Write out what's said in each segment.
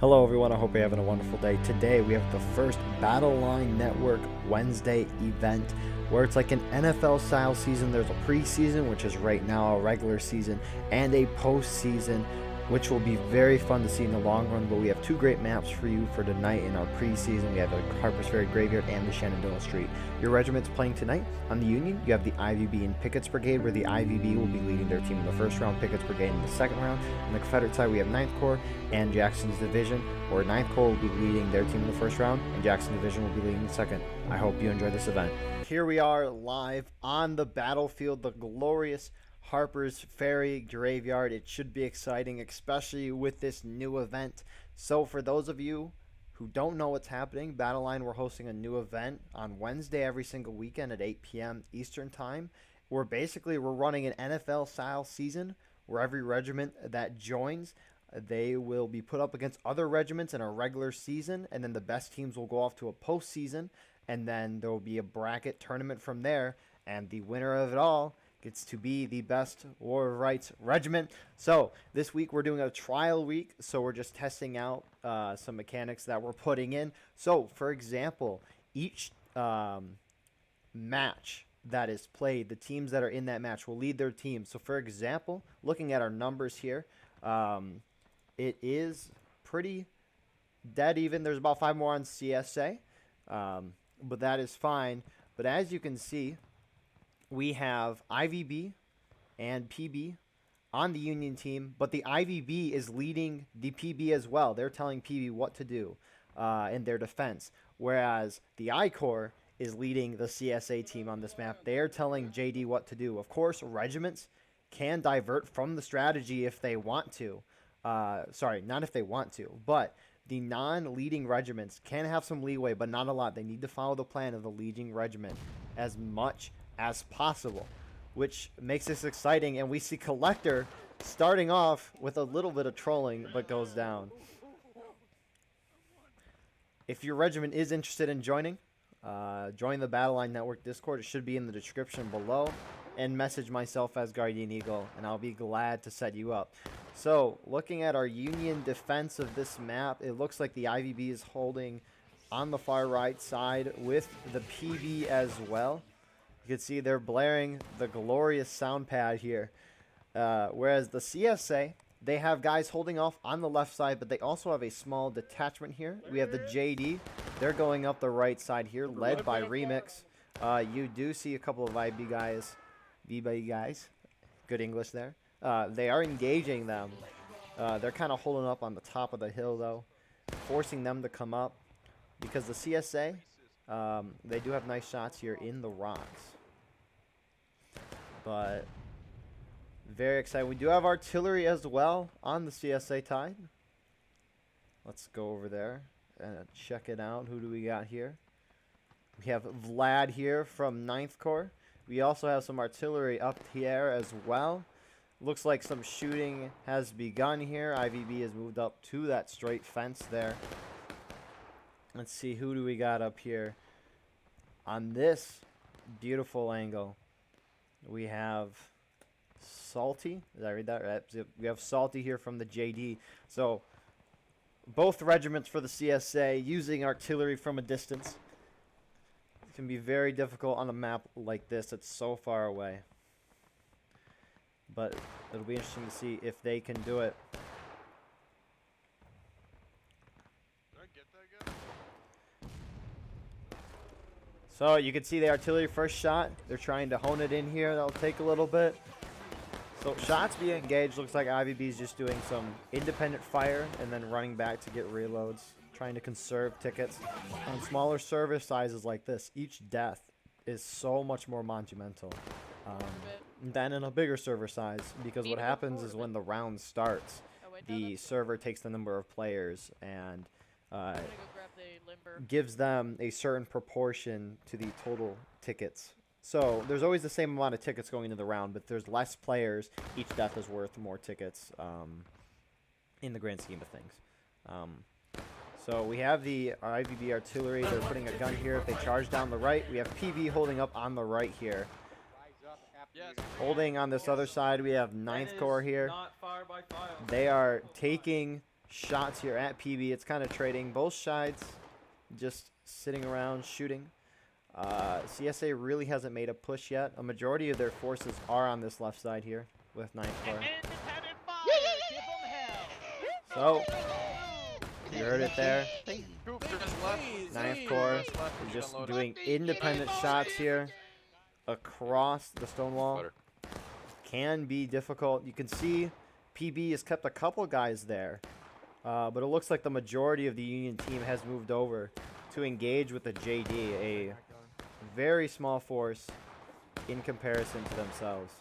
Hello everyone, I hope you're having a wonderful day. Today we have the first Battle Line Network Wednesday event where it's like an NFL style season. There's a preseason, which is right now a regular season, and a postseason, which will be very fun to see in the long run. But we have two great maps for you for tonight in our preseason. We have the Harpers Ferry Graveyard and the Shenandoah Street. Your regiment's playing tonight. On the Union, you have the IVB and Pickett's Brigade, where the IVB will be leading their team in the first round, Pickett's Brigade in the second round. On the Confederate side, we have 9th Corps and Jackson's Division, where 9th Corps will be leading their team in the first round, and Jackson Division will be leading the second. I hope you enjoy this event. Here we are live on the battlefield, the glorious Harpers Ferry Graveyard. It should be exciting, especially with this new event. So for those of you who don't know what's happening, Battle Line, we're hosting a new event on Wednesday every single weekend at 8 p.m. Eastern Time. We're running an NFL style season where every regiment that joins, they will be put up against other regiments in a regular season, and then the best teams will go off to a postseason, and then there will be a bracket tournament from there, and the winner of it all gets to be the best War of Rights regiment. So this week we're doing a trial week, so we're just testing out some mechanics that we're putting in. So for example, each match that is played, the teams that are in that match will lead their team. So for example, looking at our numbers here, it is pretty dead even. There's about 5 more on CSA, but that is fine. But as you can see, we have IVB and PB on the Union team, but the IVB is leading the PB as well. They're telling PB what to do in their defense, whereas the I Corps is leading the CSA team on this map. They're telling JD what to do. Of course, regiments can divert from the strategy if they want to. Sorry, not if they want to, but the non-leading regiments can have some leeway, but not a lot. They need to follow the plan of the leading regiment as much as possible, which makes this exciting. And we see Collector starting off with a little bit of trolling, but goes down. If your regiment is interested in joining, join the Battle Line Network Discord. It should be in the description below, and message myself as Guardian Eagle, and I'll be glad to set you up. So looking at our Union defense of this map, it looks like the IVB is holding on the far right side with the PB as well. You can see they're blaring the glorious sound pad here. Whereas the CSA, they have guys holding off on the left side, but they also have a small detachment here. We have the JD. They're going up the right side here, led by Remix. You do see a couple of IB guys, VB guys. Good English there. They are engaging them. They're kind of holding up on the top of the hill, though, forcing them to come up because the CSA, they do have nice shots here in the rocks. But very excited. We do have artillery as well on the CSA tide. Let's go over there and check it out. Who do we got here? We have Vlad here from 9th Corps. We also have some artillery up here as well. Looks like some shooting has begun here. IVB has moved up to that straight fence there. Let's see, who do we got up here on this beautiful angle? We have Salty. Did I read that right? We have Salty here from the JD. So both regiments for the CSA using artillery from a distance. It can be very difficult on a map like this. It's so far away. But it'll be interesting to see if they can do it. So you can see the artillery first shot. They're trying to hone it in here. That'll take a little bit. So shots being engaged. Looks like IVB is just doing some independent fire and then running back to get reloads. Trying to conserve tickets. On smaller server sizes like this, each death is so much more monumental than in a bigger server size. Because what happens is when the round starts, the server takes the number of players and gives them a certain proportion to the total tickets. So there's always the same amount of tickets going into the round, but there's less players. Each death is worth more tickets in the grand scheme of things. So we have the IVB artillery. They're putting a gun here. If they charge down the right, we have PB holding up on the right here. Holding on this other side, we have 9th Corps here. They are taking shots here at PB. It's kind of trading. Both sides just sitting around shooting. CSA really hasn't made a push yet. A majority of their forces are on this left side here with 9th Corps. So, you heard it there. 9th Corps is just doing independent shots here across the stone wall. Can be difficult. You can see PB has kept a couple guys there, but it looks like the majority of the Union team has moved over to engage with the JD, a very small force in comparison to themselves.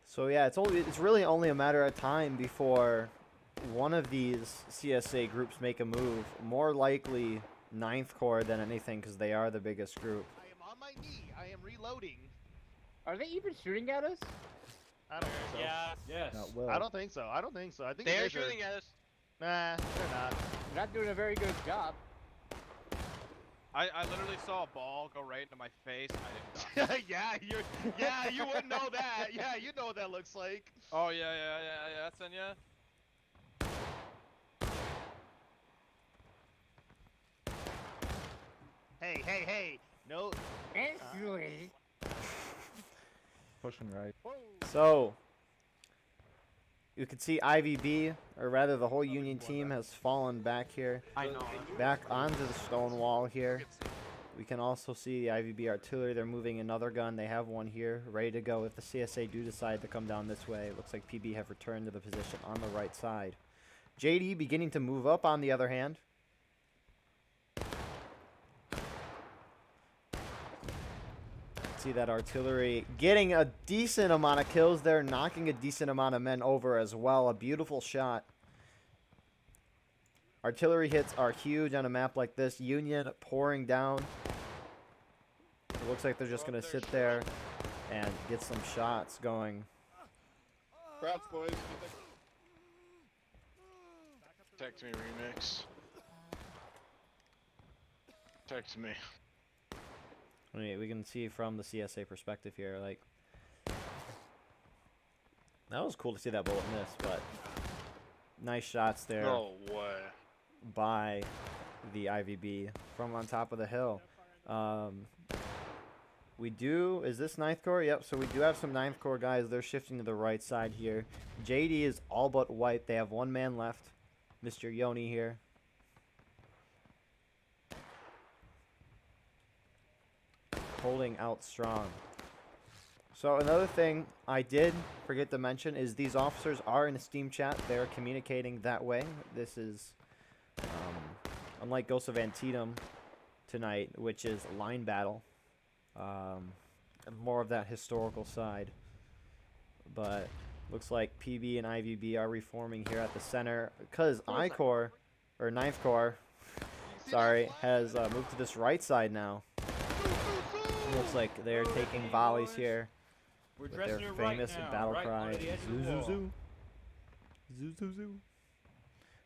So yeah, it's really only a matter of time before one of these CSA groups make a move. More likely 9th Corps than anything, because they are the biggest group. I am on my knee. I am reloading. Are they even shooting at us? I don't think so. Yeah. Yes. I don't think so. I don't think so. I think They're shooting at us. Nah, they're not. They're not doing a very good job. I literally saw a ball go right into my face. And I didn't die. yeah, you wouldn't know that. Yeah, you know what that looks like. Oh yeah. That's in ya. Hey. No. Actually. Pushing right. So, you can see IVB, or rather the whole Union team has fallen back here. I know. Back onto the stone wall here. We can also see the IVB artillery. They're moving another gun. They have one here ready to go if the CSA do decide to come down this way. It looks like PB have returned to the position on the right side. JD beginning to move up on the other hand. See that artillery getting a decent amount of kills there, knocking a decent amount of men over as well. A beautiful shot. Artillery hits are huge on a map like this. Union pouring down. It looks like they're just going to sit there and get some shots going. Props, boys. Text me, Remix. Text me. I mean, we can see from the CSA perspective here, like, that was cool to see that bullet miss, but nice shots there. No way. By the IVB from on top of the hill. Is this 9th Corps? Yep, so we do have some 9th Corps guys. They're shifting to the right side here. JD is all but wiped. They have one man left. Mr. Yoni here. Holding out strong. So another thing I did forget to mention is these officers are in a Steam chat. They're communicating that way. This is unlike Ghosts of Antietam tonight, which is line battle. More of that historical side. But looks like PB and IVB are reforming here at the center because I-Corps, or 9th Corps, sorry, has moved to this right side now. Looks like they're taking volleys here with their famous battle cry, zoo zoo zoo, zoo zoo zoo.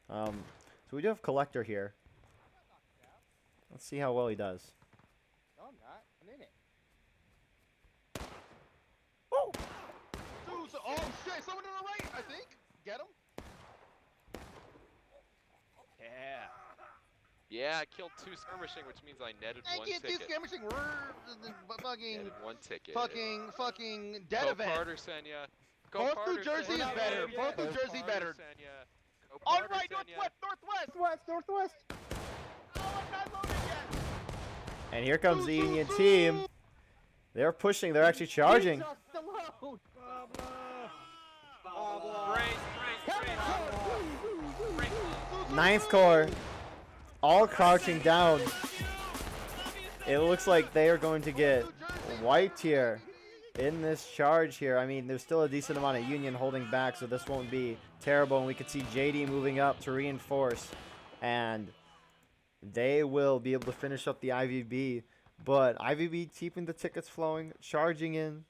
So we do have Collector here. Let's see how well he does. No, I'm not. I'm in it. Oh! Dude, oh shit! Someone to the right, I think. Get him. Yeah. Yeah, I killed 2 skirmishing, which means I netted I one can't do ticket. skirmishing. We're fucking. Netted 1 ticket. Fucking dead Go event. Carter, Senya. Go Both Carter, New Jersey is Senya. better. Both New Jersey better. Senya. Go All Carter, right, Senya. northwest. Oh, I'm not loaded yet. And here comes the Union team. They're pushing. They're actually charging. Ninth Corps, all crouching down. It looks like they are going to get wiped here in this charge here. I mean, there's still a decent amount of Union holding back, so this won't be terrible. And we could see JD moving up to reinforce, and they will be able to finish up the IVB. But IVB keeping the tickets flowing, charging in.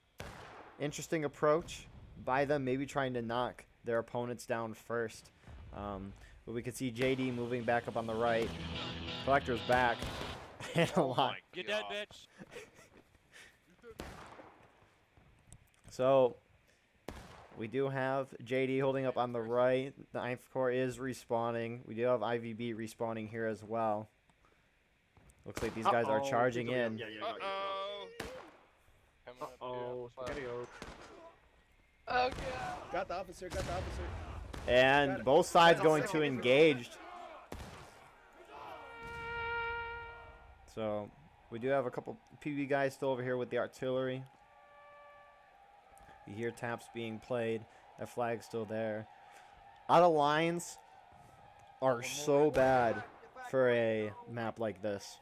Interesting approach by them, maybe trying to knock their opponents down first. But we can see JD moving back up on the right. Collector's back. Oh my You dead, God. bitch. So we do have JD holding up on the right. The 9th Corps is respawning. We do have IVB respawning here as well. Looks like these guys are charging in. Uh-oh. Oh, spaghetti-o. Oh, God. Got the officer, got the officer. And both sides going to engage. So we do have a couple PB guys still over here with the artillery. You hear taps being played. That flag's still there. Out of lines are so bad for a map like this.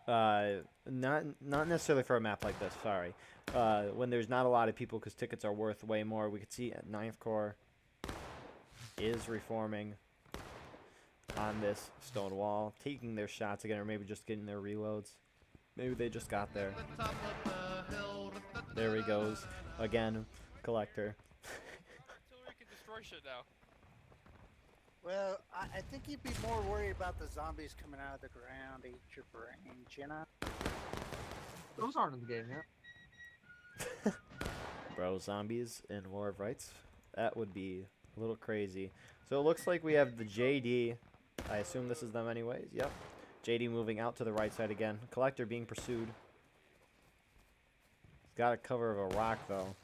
Not necessarily for a map like this, sorry. When there's not a lot of people because tickets are worth way more. We could see 9th Corps is reforming on this stone wall, taking their shots again, or maybe just getting their reloads. Maybe they just got there. There he goes. Again, collector. Artillery can destroy shit now. Well, I think you'd be more worried about the zombies coming out of the ground to eat your brains, you know? Those aren't in the game yet. Bro, zombies in War of Rights? That would be a little crazy. So it looks like we have the JD. I assume this is them anyways. Yep. JD moving out to the right side again. Collector being pursued. He's got a cover of a rock, though.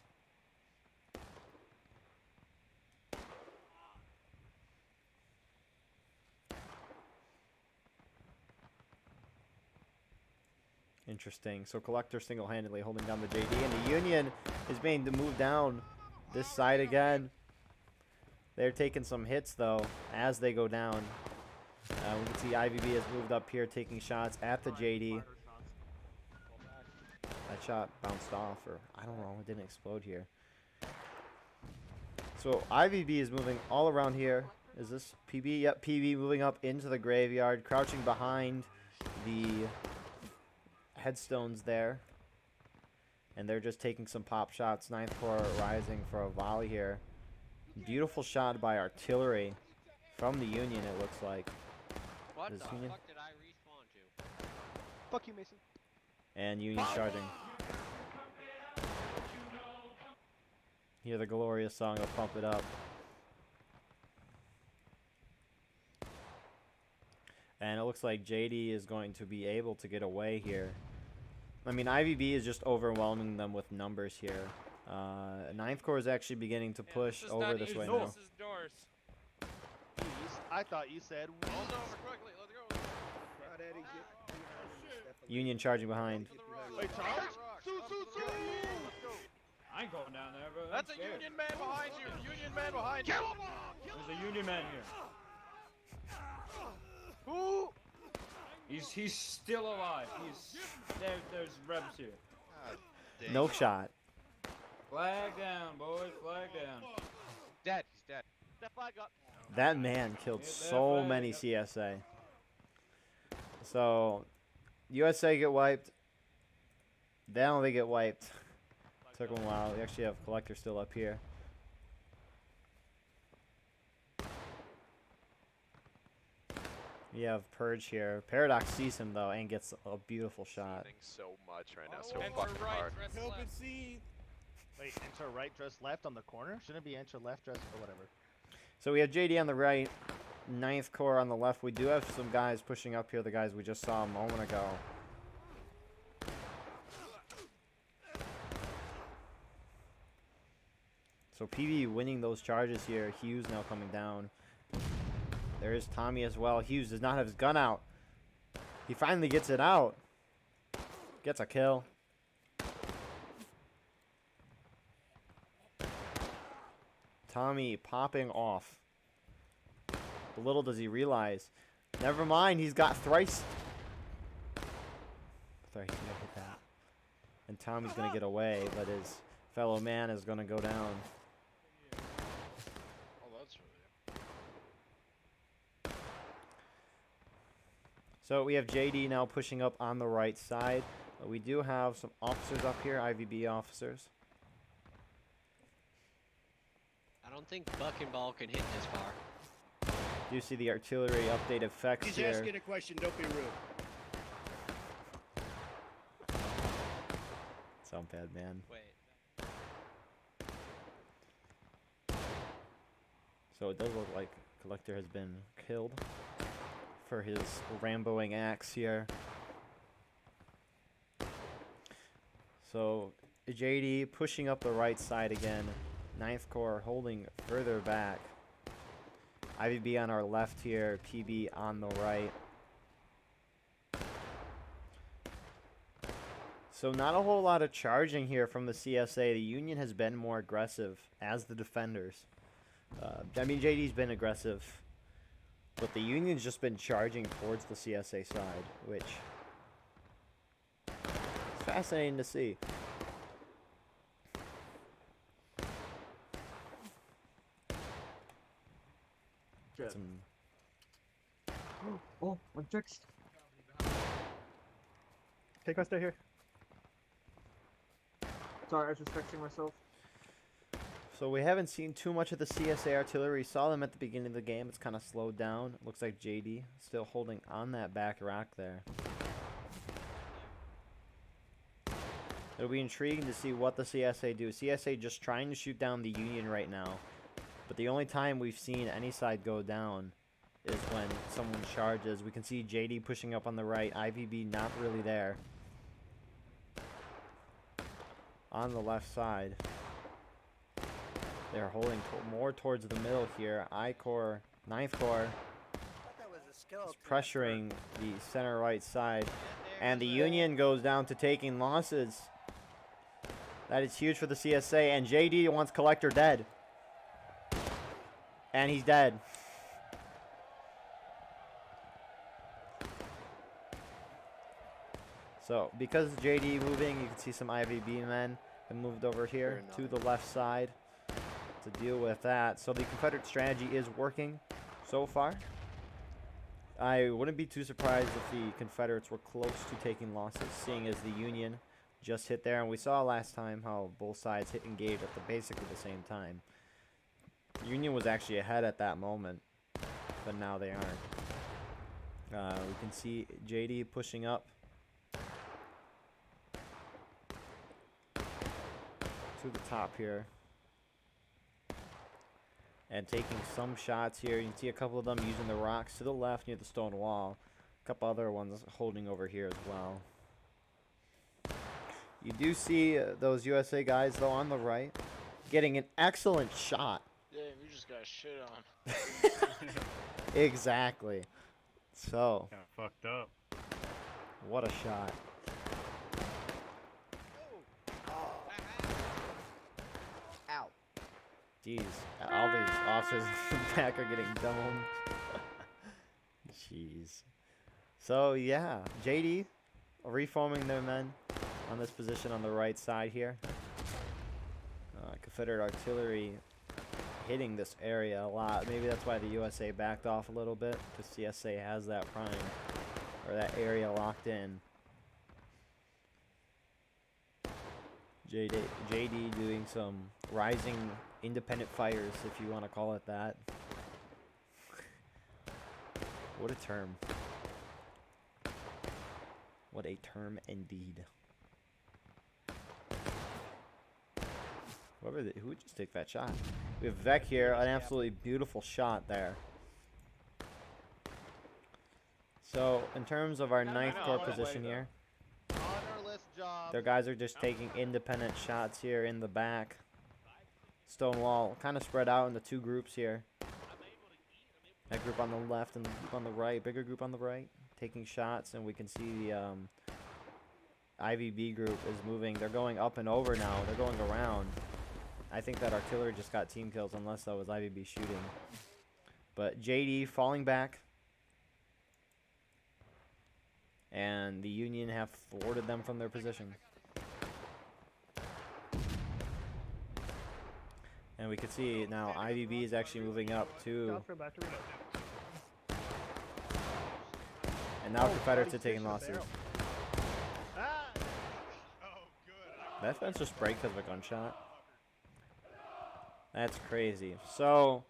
Interesting. So Collector single-handedly holding down the JD, and the Union is being moved down this side again. They're taking some hits, though, as they go down. We can see IVB has moved up here, taking shots at the JD. That shot bounced off, or I don't know, it didn't explode here. So IVB is moving all around here. Is this PB? Yep, PB moving up into the graveyard, crouching behind the headstones there. And they're just taking some pop shots. 9th Corps rising for a volley here. Beautiful shot by artillery from the Union, it looks like. What Is the Union? fuck did I respawn to? Fuck you, Mason. And Union charging. Hear the glorious song of Pump It Up. And it looks like JD is going to be able to get away here. I mean, IVB is just overwhelming them with numbers here. 9th Corps is actually beginning to push this is over not this easy. way now. This is doors. I thought you said Hold over quickly. Let's go. Crawdaddy, get behind him, Steph. Union charging behind. To the rock. Wait, To the charge? rock. Sue, Up sue, to the sue! rock. Let's go. I ain't going down there, bro. That's a Union man behind you. Union man behind you. There's a Union man here. Who? He's still alive. There's rebs here. No shot. Flag down, boys. Flag down. Dead. He's dead. That flag up. That man killed Get that so flag. many CSA. So, USA get wiped. Then they get wiped. Took them a while. We actually have Collector still up here. We have Purge here. Paradox sees him though and gets a beautiful shot. Seething so much right now. So Enter fucking right, hard. dress Help left. it see. Wait, enter right, dress left on the corner? Shouldn't it be enter left, dress or whatever? So we have JD on the right, 9th Corps on the left. We do have some guys pushing up here, the guys we just saw a moment ago. So PB winning those charges here. Hughes now coming down. There is Tommy as well. Hughes does not have his gun out. He finally gets it out. Gets a kill. Tommy popping off. But little does he realize. Never mind, he's got thrice. Thrice gonna hit that. And Tommy's gonna get away, but his fellow man is gonna go down. Oh, that's really. So we have JD now pushing up on the right side. We do have some officers up here, IVB officers. I don't think Buck and Ball can hit this far. You see the artillery update effects He's here. asking a question. Don't be rude. Sound bad, man. Wait. So it does look like Collector has been killed for his Ramboing axe here. So JD pushing up the right side again. 9th Corps holding further back. IVB on our left here, PB on the right. So not a whole lot of charging here from the CSA. The Union has been more aggressive as the defenders. I mean, JD's been aggressive, but the Union's just been charging towards the CSA side, which is fascinating to see. Shit. Some Oh, I'm fixed. Take us to here. Sorry, I was just fixing myself. So we haven't seen too much of the CSA artillery. Saw them at the beginning of the game. It's kind of slowed down. Looks like JD still holding on that back rock there. It'll be intriguing to see what the CSA do. CSA just trying to shoot down the Union right now. But the only time we've seen any side go down is when someone charges. We can see JD pushing up on the right. IVB not really there. On the left side. They're holding more towards the middle here. I-Corps, 9th Corps I thought that was a is skeleton. pressuring the center right side. And the Union goes down to taking losses. That is huge for the CSA. And JD wants Collector dead. And he's dead. So, because JD moving, you can see some IVB men have moved over here to the left side to deal with that. So the Confederate strategy is working so far. I wouldn't be too surprised if the Confederates were close to taking losses, seeing as the Union just hit there. And we saw last time how both sides hit engage at basically the same time. Union was actually ahead at that moment, but now they aren't. We can see JD pushing up to the top here. And taking some shots here. You can see a couple of them using the rocks to the left near the stone wall. A couple other ones holding over here as well. You do see those USA guys, though, on the right, getting an excellent shot. Damn, you just got shit on. Exactly. So, Got fucked up. what a shot. Ow. Jeez, all these officers in the back are getting domed. Jeez. So, yeah, JD reforming their men on this position on the right side here. Confederate artillery hitting this area a lot. Maybe that's why the USA backed off a little bit, because CSA has that prime, or that area locked in. JD doing some rising independent fires, if you want to call it that. What a term. What a term indeed. Who would just take that shot? We have Vec here, an absolutely beautiful shot there. So, in terms of our 9th Corps position here, Honorless job. their guys are just taking independent shots here in the back. Stonewall kind of spread out into two groups here. That group on the left and the group on the right, bigger group on the right, taking shots, and we can see the IVB group is moving. They're going up and over now. They're going around. I think that artillery just got team kills, unless that was IVB shooting. But JD falling back. And the Union have thwarted them from their position. And we can see now IVB is actually moving up too. And now Confederates are taking losses. That fence just break because of a gunshot. That's crazy. So,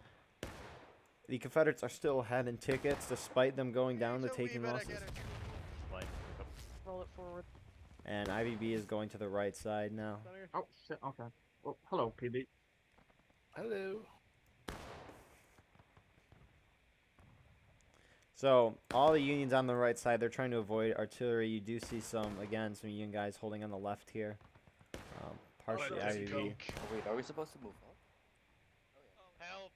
The Confederates are still ahead in tickets despite them going down to So we taking better losses. get it. Roll it forward. And IVB is going to the right side now. Oh shit. Okay. Well, hello, PB. Hello. So all the Unions on the right side, they're trying to avoid artillery. You do see some Union guys holding on the left here. Partially let's IVB. go. Oh, wait, are we supposed to move up? Help.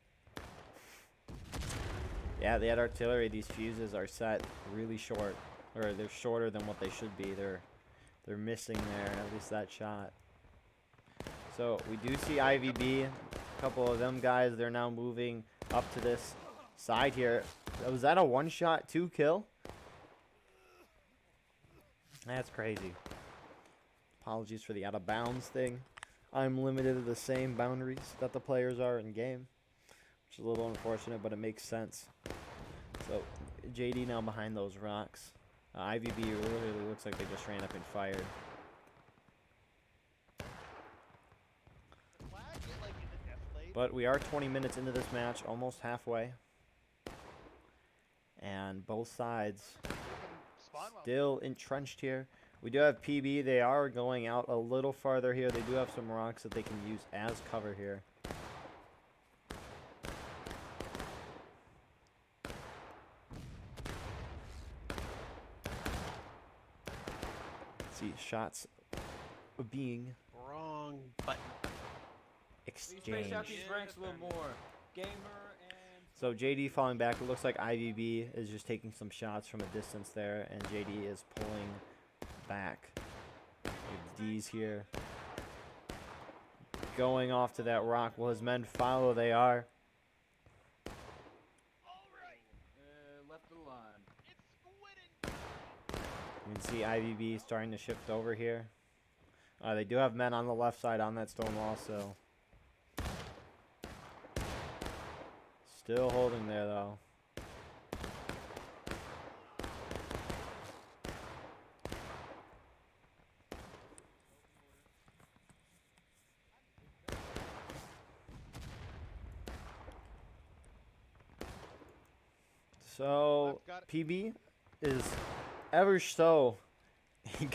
Yeah, they had artillery. These fuses are set really short, or they're shorter than what they should be. They're missing there, at least that shot. So we do see IVB. A couple of them guys, they're now moving up to this side here. Was that a one-shot, 2-kill? That's crazy. Apologies for the out-of-bounds thing. I'm limited to the same boundaries that the players are in game, which is a little unfortunate, but it makes sense. So JD now behind those rocks. IVB literally looks like they just ran up and fired. The flag get like in the deflate. But we are 20 minutes into this match, almost halfway. And both sides Spawn well. still entrenched here. We do have PB. They are going out a little farther here. They do have some rocks that they can use as cover here. See, shots being Wrong button. Please space out exchanged. these ranks a little more. Gamer and... So JD falling back. It looks like IVB is just taking some shots from a distance there, and JD is pulling back. D's here. Going off to that rock. Will his men follow? They are. left of the line. You can see IVB starting to shift over here. They do have men on the left side on that stone wall, so. Still holding there, though. So, PB is ever so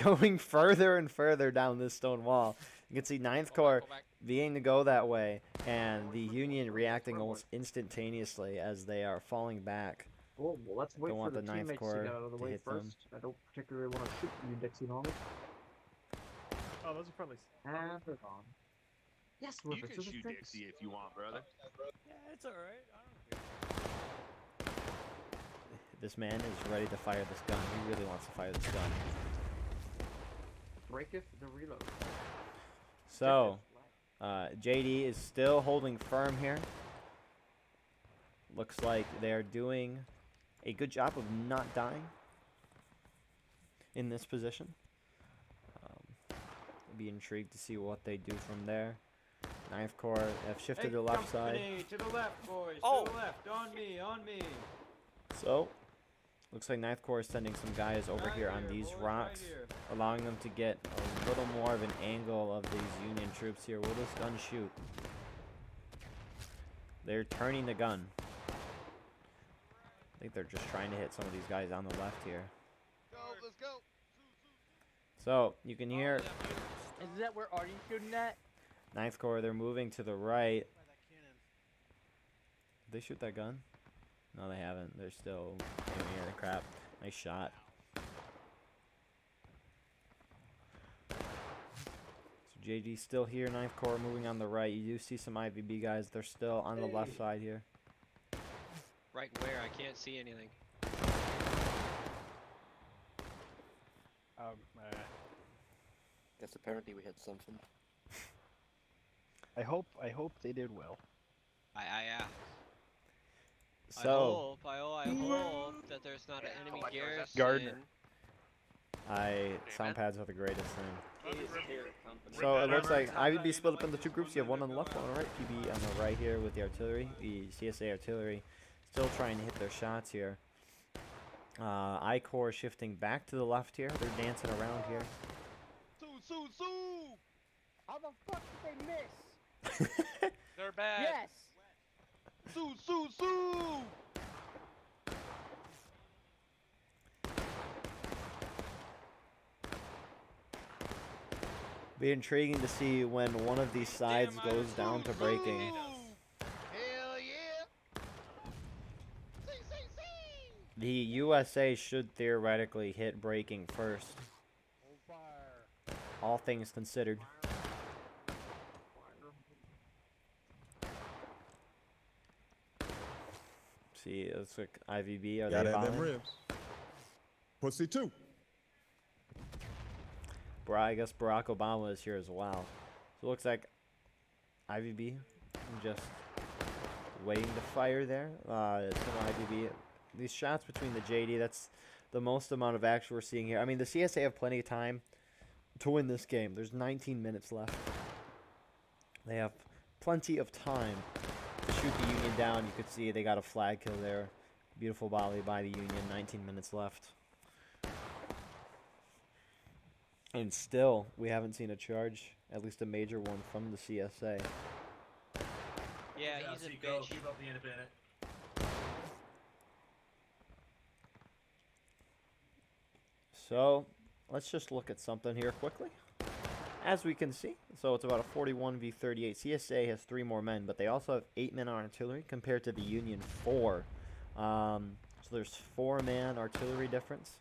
going further and further down this stone wall. You can see 9th Corps being to go that way, and the Union reacting almost instantaneously as they are falling back. Well, let's wait Don't for want the the Ninth teammates Corps to get out of the to way hit them. first. I don't particularly want to shoot you, Dixie Normal. Oh, those are friendlies. And they're gone. Yes, You Rufus, can those are shoot fixed. Dixie if you want, brother. Yeah, it's alright. I don't care. This man is ready to fire this gun. He really wants to fire this gun. Breaketh the reload. So, JD is still holding firm here. Looks like they're doing a good job of not dying in this position. Be intrigued to see what they do from there. 9th Corps have shifted to the left side. To the left, boys. Oh. To the left. On me. On me. So, looks like 9th Corps is sending some guys over Right here on these boys, rocks, right here. allowing them to get a little more of an angle of these Union troops here. Will this gun shoot? They're turning the gun. I think they're just trying to hit some of these guys on the left here. Go, let's go. So, you can hear Is that where are you shooting at? 9th Corps, they're moving to the right. Did they shoot that gun? No, they haven't. They're still aiming here. Crap. Nice shot. So JD still here. 9th Corps moving on the right. You do see some IVB guys. They're still on the left side here. Right where? I can't see anything. Guess apparently we had something. I hope they did well. I So, I hope that there's not an enemy garrison. Gardner. sound pads are the greatest thing. So it looks like IVB split up into two groups. You have one on the left, one on the right. PB on the right here with the artillery. The CSA artillery still trying to hit their shots here. I Corps shifting back to the left here. They're dancing around here. Sue. How the fuck did they miss? They're bad. Yes. Sue! Be intriguing to see when one of these sides goes down to breaking. Hell yeah! See! The USA should theoretically hit breaking first, all things considered. See, it looks like IVB. Are they volleying? Pussy too. I guess Barack Obama is here as well. So it looks like IVB just waiting to fire there. It's an IVB. These shots between the JD, that's the most amount of action we're seeing here. I mean, the CSA have plenty of time to win this game. There's 19 minutes left. They have plenty of time to shoot the Union down. You could see they got a flag kill there. Beautiful volley by the Union. 19 minutes left. And still, we haven't seen a charge, at least a major one, from the CSA. Yeah, he's a bitch. Keep up the independent. So, let's just look at something here quickly. As we can see, so it's about a 41 v 38. CSA has 3 more men, but they also have 8 men on artillery compared to the Union 4. So there's 4-man artillery difference.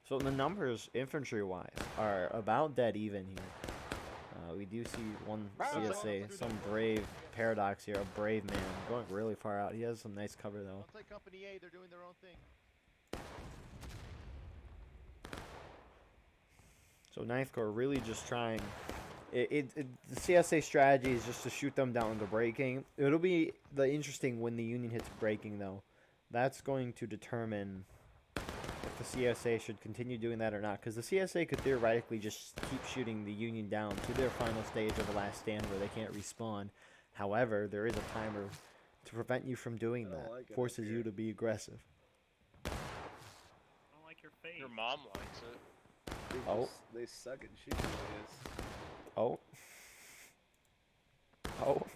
So the numbers, infantry-wise, are about dead even here. We do see one CSA, some brave paradox here, a brave man, going really far out. He has some nice cover, though. Looks like Company A, they're doing their own thing. So 9th Corps really just trying. The CSA strategy is just to shoot them down into breaking. It'll be interesting when the Union hits breaking, though. That's going to determine if the CSA should continue doing that or not, because the CSA could theoretically just keep shooting the Union down to their final stage of the last stand where they can't respawn. However, there is a timer to prevent you from doing that. Forces you to be aggressive. I don't like your face. Your mom likes it. Oh. They suck at shooting this. Oh. Oh.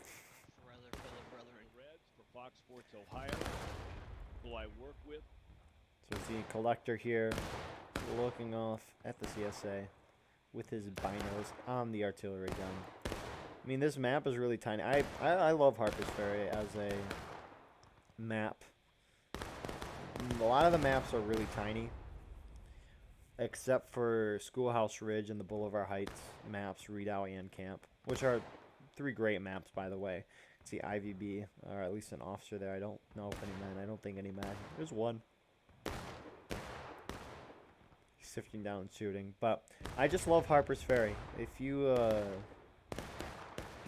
Reds for Fox Sports Ohio, who I work with. So we see Collector here looking off at the CSA with his binos on the artillery gun. I mean, this map is really tiny. I love Harper's Ferry as a map. A lot of the maps are really tiny, except for Schoolhouse Ridge and the Boulevard Heights maps, Redoubt and Camp, which are 3 great maps, by the way. See IVB, or at least an officer there. I don't know if any men. I don't think any men. There's one. Sifting down and shooting, but I just love Harper's Ferry. If you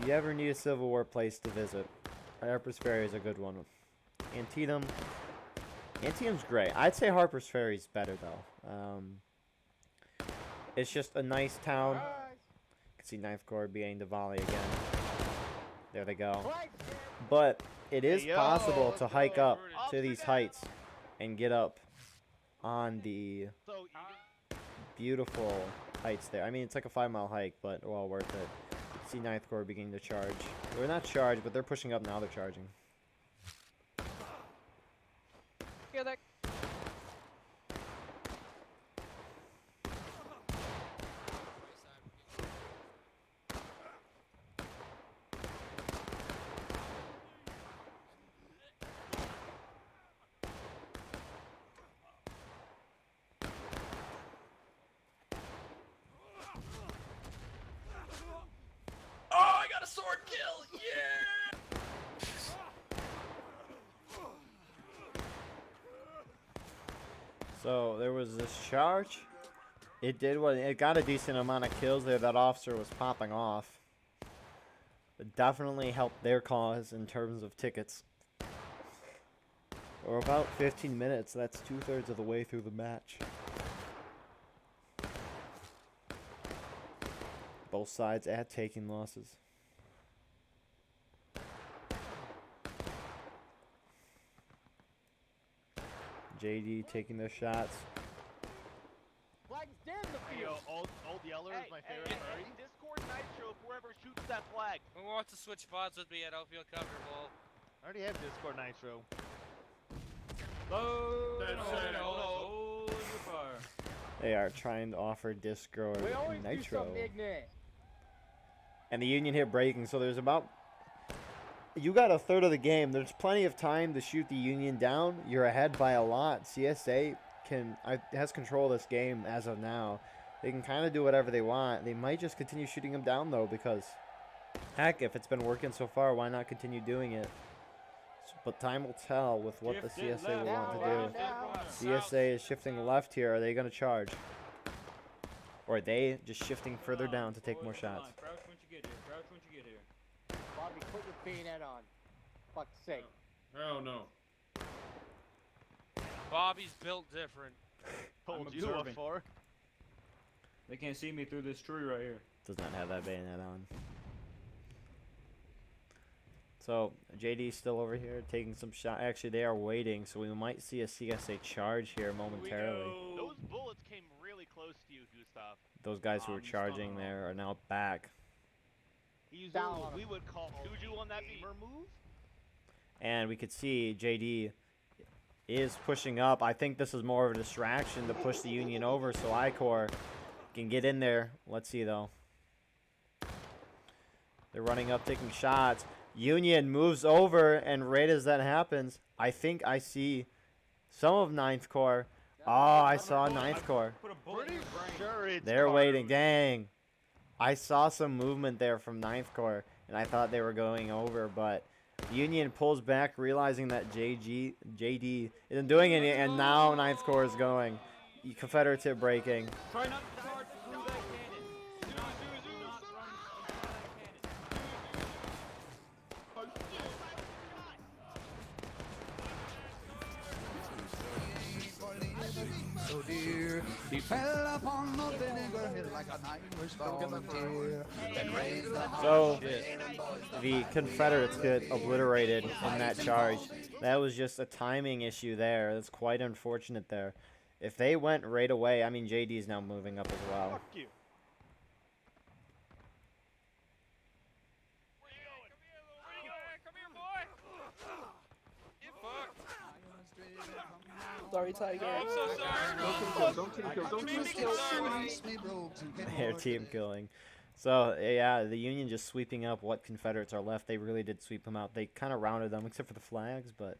ever need a Civil War place to visit, Harper's Ferry is a good one. Antietam's great. I'd say Harper's Ferry's better though. It's just a nice town. You can see 9th Corps beginning to volley again. There they go. But it is possible to hike up to these heights and get up on the beautiful heights there. I mean, it's like a 5-mile hike, but well worth it. You can see 9th Corps beginning to charge. They're not charged, but they're pushing up now. They're charging. Yeah, that. So there was this charge. It got a decent amount of kills there. That officer was popping off. It definitely helped their cause in terms of tickets. Or about 15 minutes. That's 2/3 of the way through the match. Both sides at taking losses. JD taking their shots. Flag's dead in the field. Yo, old Yeller is my favorite furry. Discord Nitro, whoever shoots that flag. Who wants to switch spots with me? I don't feel comfortable. I already have Discord Nitro. Load. No, no, no. Hold your fire. They are trying to offer Discord We always do Nitro. something ignorant. And the Union hit breaking, so there's about... You got a third of the game. There's plenty of time to shoot the Union down. You're ahead by a lot. CSA has control of this game as of now. They can kind of do whatever they want. They might just continue shooting them down, though, because... Heck, if it's been working so far, why not continue doing it? But time will tell with what the CSA will want to do. CSA is shifting left here. Are they going to charge? Or are they just shifting further down to take more shots? Crouch once you get here. Crouch once you get here. Bobby, put your bayonet on. Fuck's sake. Hell no. Bobby's built different. Told I'm you observing. before. They can't see me through this tree right here. Does not have that bayonet on. So, JD's still over here taking some shot. Actually, they are waiting, so we might see a CSA charge here momentarily. Those bullets came really close to you, Gustav. Those guys who were charging there are now back. He's Down what on we him. would call Juju on that beamer move. And we could see JD is pushing up. I think this is more of a distraction to push the Union over so I-Corps can get in there. Let's see, though. They're running up, taking shots. Union moves over, and right as that happens, I think I see some of 9th Corps. Oh, I saw 9th Corps. Put a bullet in Pretty your brain. sure it's They're Carter. waiting. Dang. I saw some movement there from 9th Corps, and I thought they were going over, but Union pulls back, realizing that JD isn't doing any, and now 9th Corps is going. Confederates hit breaking. Try not to charge through that cannon. Do not run into that So dear, he fell upon the vinegar hill like an Irish volunteer. And raised the So the Confederates get obliterated in that charge. That was just a timing issue there. That's quite unfortunate there. If they went right away, I mean, JD is now moving up as well. Fuck you. Sorry, Tiger. I'm so sorry. Don't team kill. Don't team kill. They're team killing. So, yeah, the Union just sweeping up what Confederates are left. They really did sweep them out. They kind of rounded them, except for the flags, but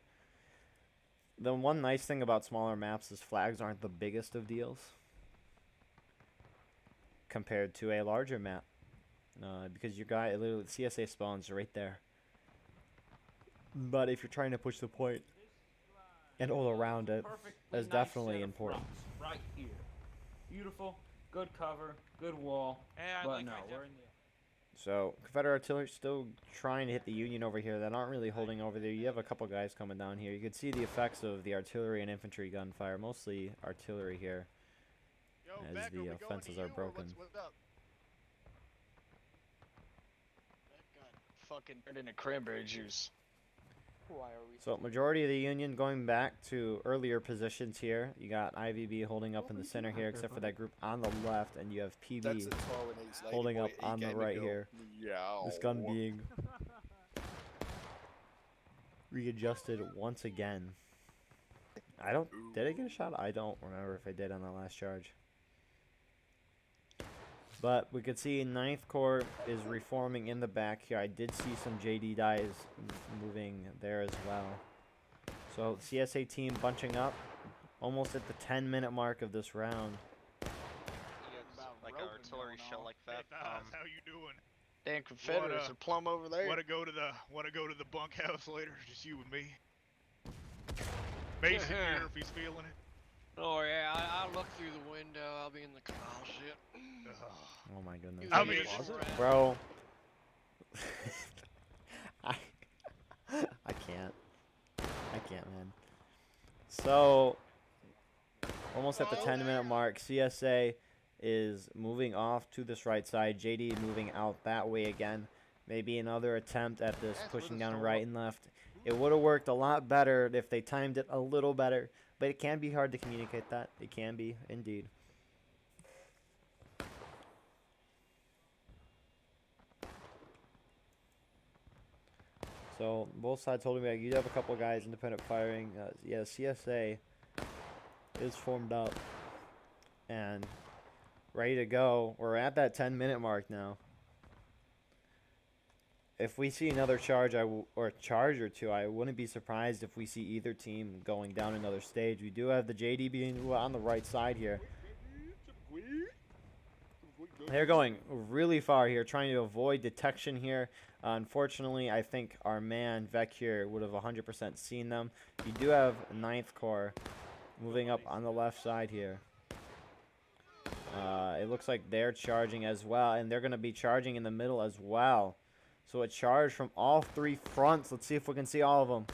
the one nice thing about smaller maps is flags aren't the biggest of deals compared to a larger map. Because your guy, literally, CSA spawns right there. But if you're trying to push the point and all around it, that's definitely important. Right here. Beautiful. Good cover. Good wall. Yeah, I But like no, right there. we're in the... So, Confederate artillery still trying to hit the Union over here. They're not really holding over there. You have a couple guys coming down here. You can see the effects of the artillery and infantry gunfire. Mostly artillery here, Yo, as Beck, the are we going offenses to are you, or broken. What's up? That got fucking turned into cranberry juice. Why are we? So, majority of the Union going back to earlier positions here. You got IVB holding up in the center here, except for that group on the left, and you have PB holding up on the right here. This gun being readjusted once again. Did I get a shot? I don't remember if I did on the last charge. But we could see 9th Corps is reforming in the back here. I did see some JD dies moving there as well. So CSA team bunching up almost at the 10-minute mark of this round. Like an artillery shell like that. How you doing? Damn Confederates are plumb over there. Want to go to the bunkhouse later? Just you and me. Mason here if he's feeling it. Oh yeah, I look through the window. I'll be in the canal shit. Oh my goodness. I mean, Bro. I can't. I can't, man. So, almost at the 10-minute mark, CSA is moving off to this right side. JD moving out that way again. Maybe another attempt at this pushing down right and left. It would have worked a lot better if they timed it a little better. But it can be hard to communicate that. It can be, indeed. So So both sides holding back. You do have a couple guys independent firing. Yeah, CSA is formed up and ready to go. We're at that 10-minute mark now. If we see another charge, or a charge or two, I wouldn't be surprised if we see either team going down another stage. We do have the JD being on the right side here. They're going really far here, trying to avoid detection here. Unfortunately, I think our man, Vec here, would have 100% seen them. You do have 9th Corps moving up on the left side here. It looks like they're charging as well, and they're going to be charging in the middle as well. So a charge from all 3 fronts. Let's see if we can see all of them.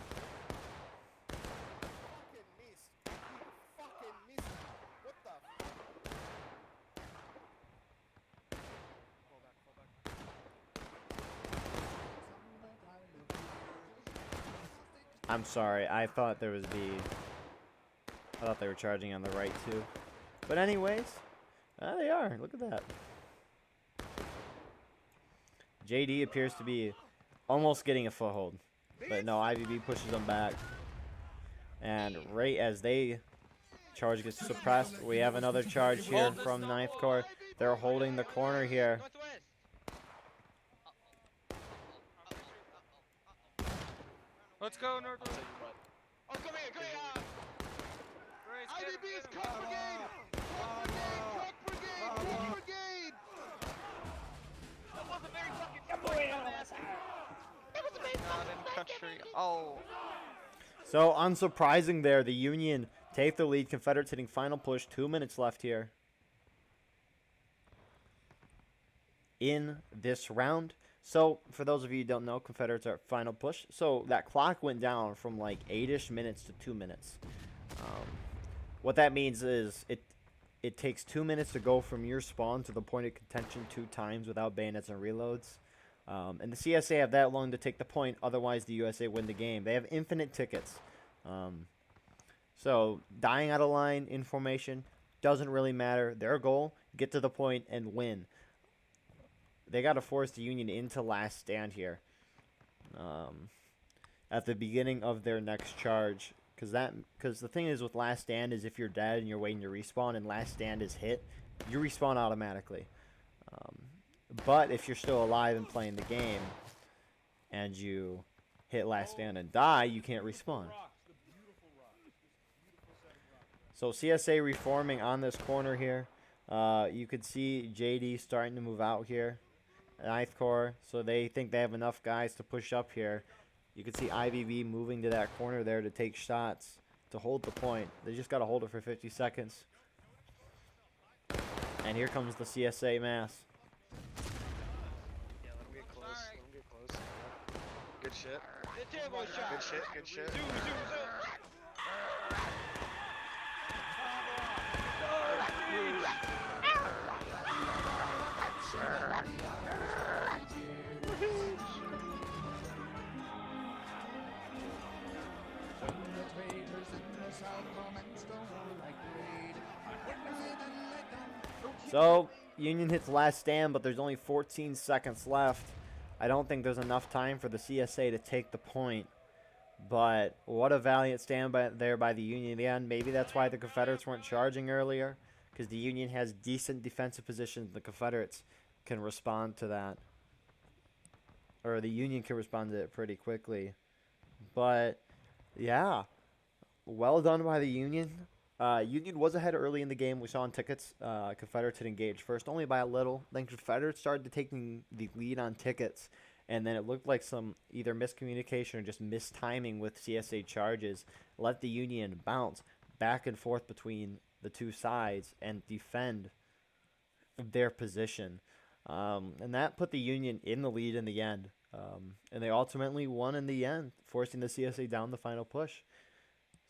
I'm sorry. I thought there was I thought they were charging on the right too. But anyways, they are. Look at that. JD appears to be almost getting a foothold. But no, IVB pushes them back. And right as they charge gets suppressed, we have another charge here from 9th Corps. They're holding the corner here. Let's go, Northwest. Oh, come here. IVB's Cook Brigade! Cook Brigade! That wasn't very fucking That was a very fucking country. Oh. So unsurprising there, the Union take the lead. Confederates hitting final push. 2 minutes left here in this round. So for those of you who don't know, Confederates are at final push. So that clock went down from like 8-ish minutes to 2 minutes. What that means is it takes 2 minutes to go from your spawn to the point of contention 2 times without bayonets and reloads. And the CSA have that long to take the point, otherwise the USA win the game. They have infinite tickets. So dying out of line in formation doesn't really matter. Their goal, get to the point and win. They got to force the Union into last stand here at the beginning of their next charge. Because the thing is with last stand is if you're dead and you're waiting to respawn and last stand is hit, you respawn automatically. But if you're still alive and playing the game and you hit last stand and die, you can't respawn. So CSA reforming on this corner here. You could see JD starting to move out here. 9th Corps, so they think they have enough guys to push up here. You can see IVV moving to that corner there to take shots to hold the point. They just got to hold it for 50 seconds. And here comes the CSA mass. Yeah, let him get close. Let him get close. Good shit. Good shit. Good shit. So, Union hits last stand, but there's only 14 seconds left. I don't think there's enough time for the CSA to take the point. But what a valiant stand there by the Union in the end. Maybe that's why the Confederates weren't charging earlier, because the Union has decent defensive positions. The Confederates can respond to that. Or the Union can respond to it pretty quickly. But, yeah, well done by the Union. Union was ahead early in the game. We saw on tickets, Confederates had engaged first, only by a little. Then Confederates started taking the lead on tickets, and then it looked like some either miscommunication or just mistiming with CSA charges let the Union bounce back and forth between the two sides and defend their position. And that put the Union in the lead in the end. And they ultimately won in the end, forcing the CSA down the final push.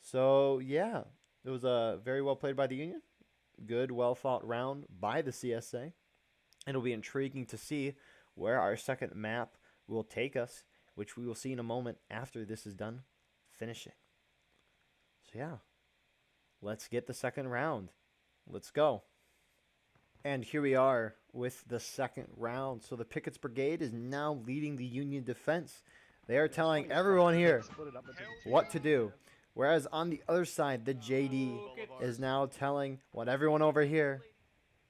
So, yeah. It was very well played by the Union. Good, well-fought round by the CSA. It'll be intriguing to see where our second map will take us, which we will see in a moment after this is done finishing. So, yeah. Let's get the second round. Let's go. And here we are with the second round. So the Pickett's Brigade is now leading the Union defense. They are telling everyone here what to do. Whereas on the other side, the JD is now telling what everyone over here,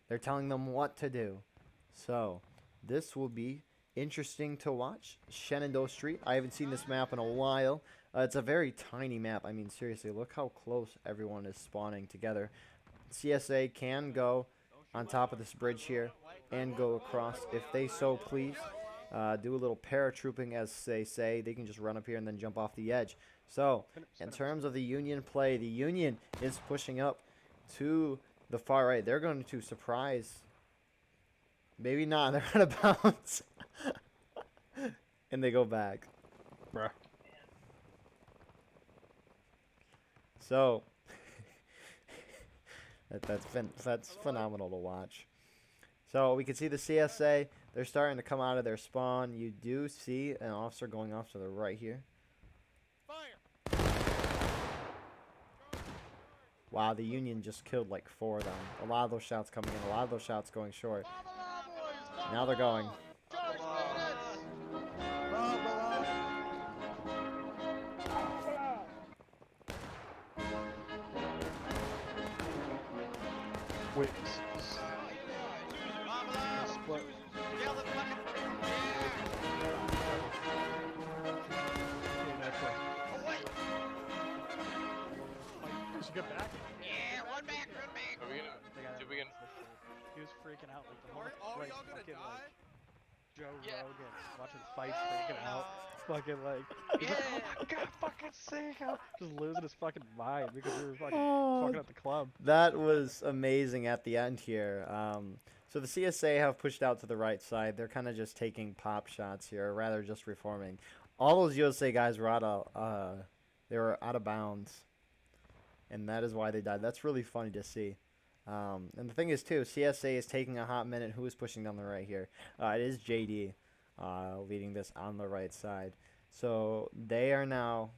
they're telling them what to do. So this will be interesting to watch. Shenandoah Street. I haven't seen this map in a while. It's a very tiny map. I mean, seriously, look how close everyone is spawning together. CSA can go on top of this bridge here and go across if they so please. Do a little paratrooping, as they say. They can just run up here and then jump off the edge. So, in terms of the Union play, the Union is pushing up to the far right. They're going to surprise. Maybe not. They're out of bounds. And they go back. Bruh. So, that's phenomenal to watch. So, we can see the CSA. They're starting to come out of their spawn. You do see an officer going off to the right here. Wow, the Union just killed like 4 of them. A lot of those shots coming in. A lot of those shots going short. Now they're going. Wait. Split. Yell the fucking. Oh, wait. Did you get back? Yeah, run back, run back. Are we gonna? Did we gonna? He was freaking out like the whole All like y'all gonna fucking die? like Joe Yeah. Rogan watching fights freaking out. Fucking like he's like, oh my god, fucking sick out. Just losing his fucking mind because we were fucking fucking at the club. That was amazing at the end here. So the CSA have pushed out to the right side. They're kind of just taking pop shots here, or rather just reforming. All those USA guys were out of bounds, and that is why they died. That's really funny to see. And the thing is, too, CSA is taking a hot minute. Who is pushing down the right here? It is JD leading this on the right side. So they are now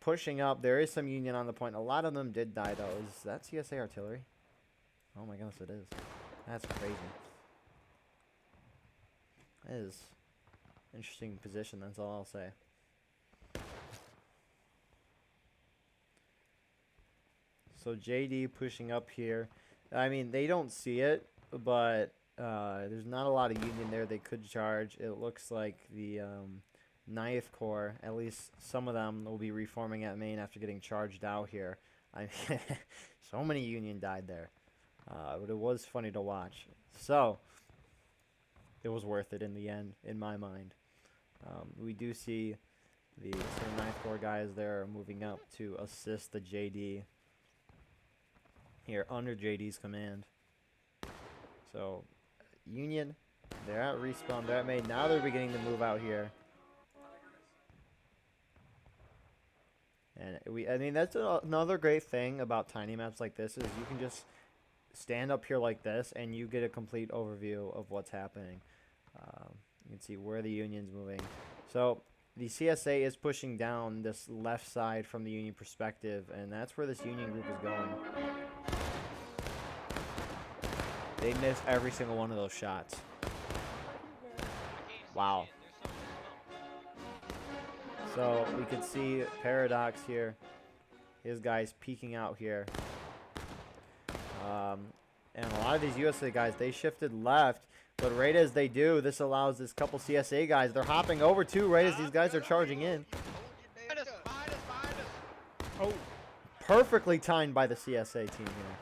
pushing up. There is some Union on the point. A lot of them did die, though. Is that CSA artillery? Oh, my goodness, it is. That's crazy. That is interesting position. That's all I'll say. So JD pushing up here. I mean, they don't see it, but there's not a lot of Union there. They could charge. It looks like the 9th Corps, at least some of them, will be reforming at main after getting charged out here. I mean, so many Union died there. But it was funny to watch. So, it was worth it in the end, in my mind. We do see the 9th Corps guys there moving up to assist the JD here under JD's command. So, Union, they're at respawn, they're at main. Now they're beginning to move out here. And I mean, that's another great thing about tiny maps like this is you can just stand up here like this and you get a complete overview of what's happening. You can see where the Union's moving. So the CSA is pushing down this left side from the Union perspective, and that's where this Union group is going. They missed every single one of those shots. Wow. So we can see Paradox here. His guys peeking out here. And a lot of these USA guys, they shifted left. But right as they do, this allows this couple CSA guys. They're hopping over too right as these guys are charging in. Oh, perfectly timed by the CSA team here.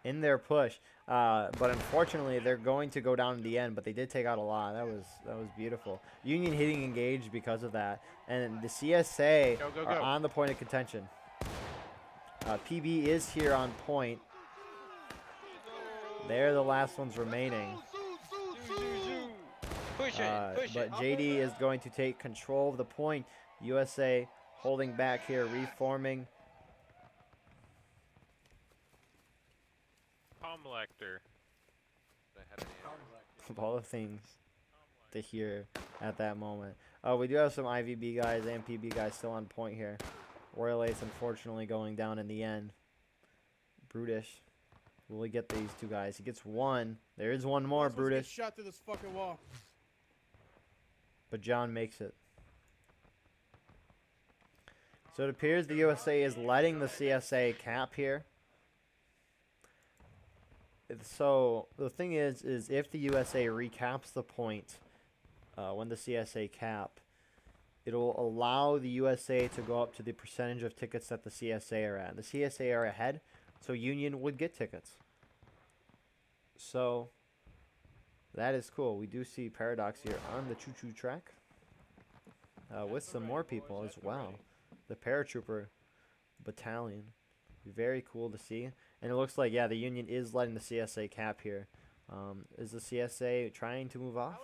In their push. But unfortunately, they're going to go down in the end. But they did take out a lot. That was beautiful. Union hitting engaged because of that. And the CSA are on the point of contention. PB is here on point. They're the last ones remaining. Push it. But JD is going to take control of the point. USA holding back here, reforming. Palm lector. Of all the things to hear at that moment. We do have some IVB guys and PB guys still on point here. Royal Ace unfortunately going down in the end. Brutish. Will he get these two guys? He gets one. There is one more, Brutish. Shot through this fucking wall. but John makes it. So it appears the USA is letting the CSA cap here. So the thing is if the USA recaps the point when the CSA cap, it'll allow the USA to go up to the percentage of tickets that the CSA are at. The CSA are ahead, so Union would get tickets. So that is cool. We do see Paradox here on the choo-choo track with some more people as well. The paratrooper battalion. Very cool to see. And it looks like, yeah, the Union is letting the CSA cap here. Is the CSA trying to move off?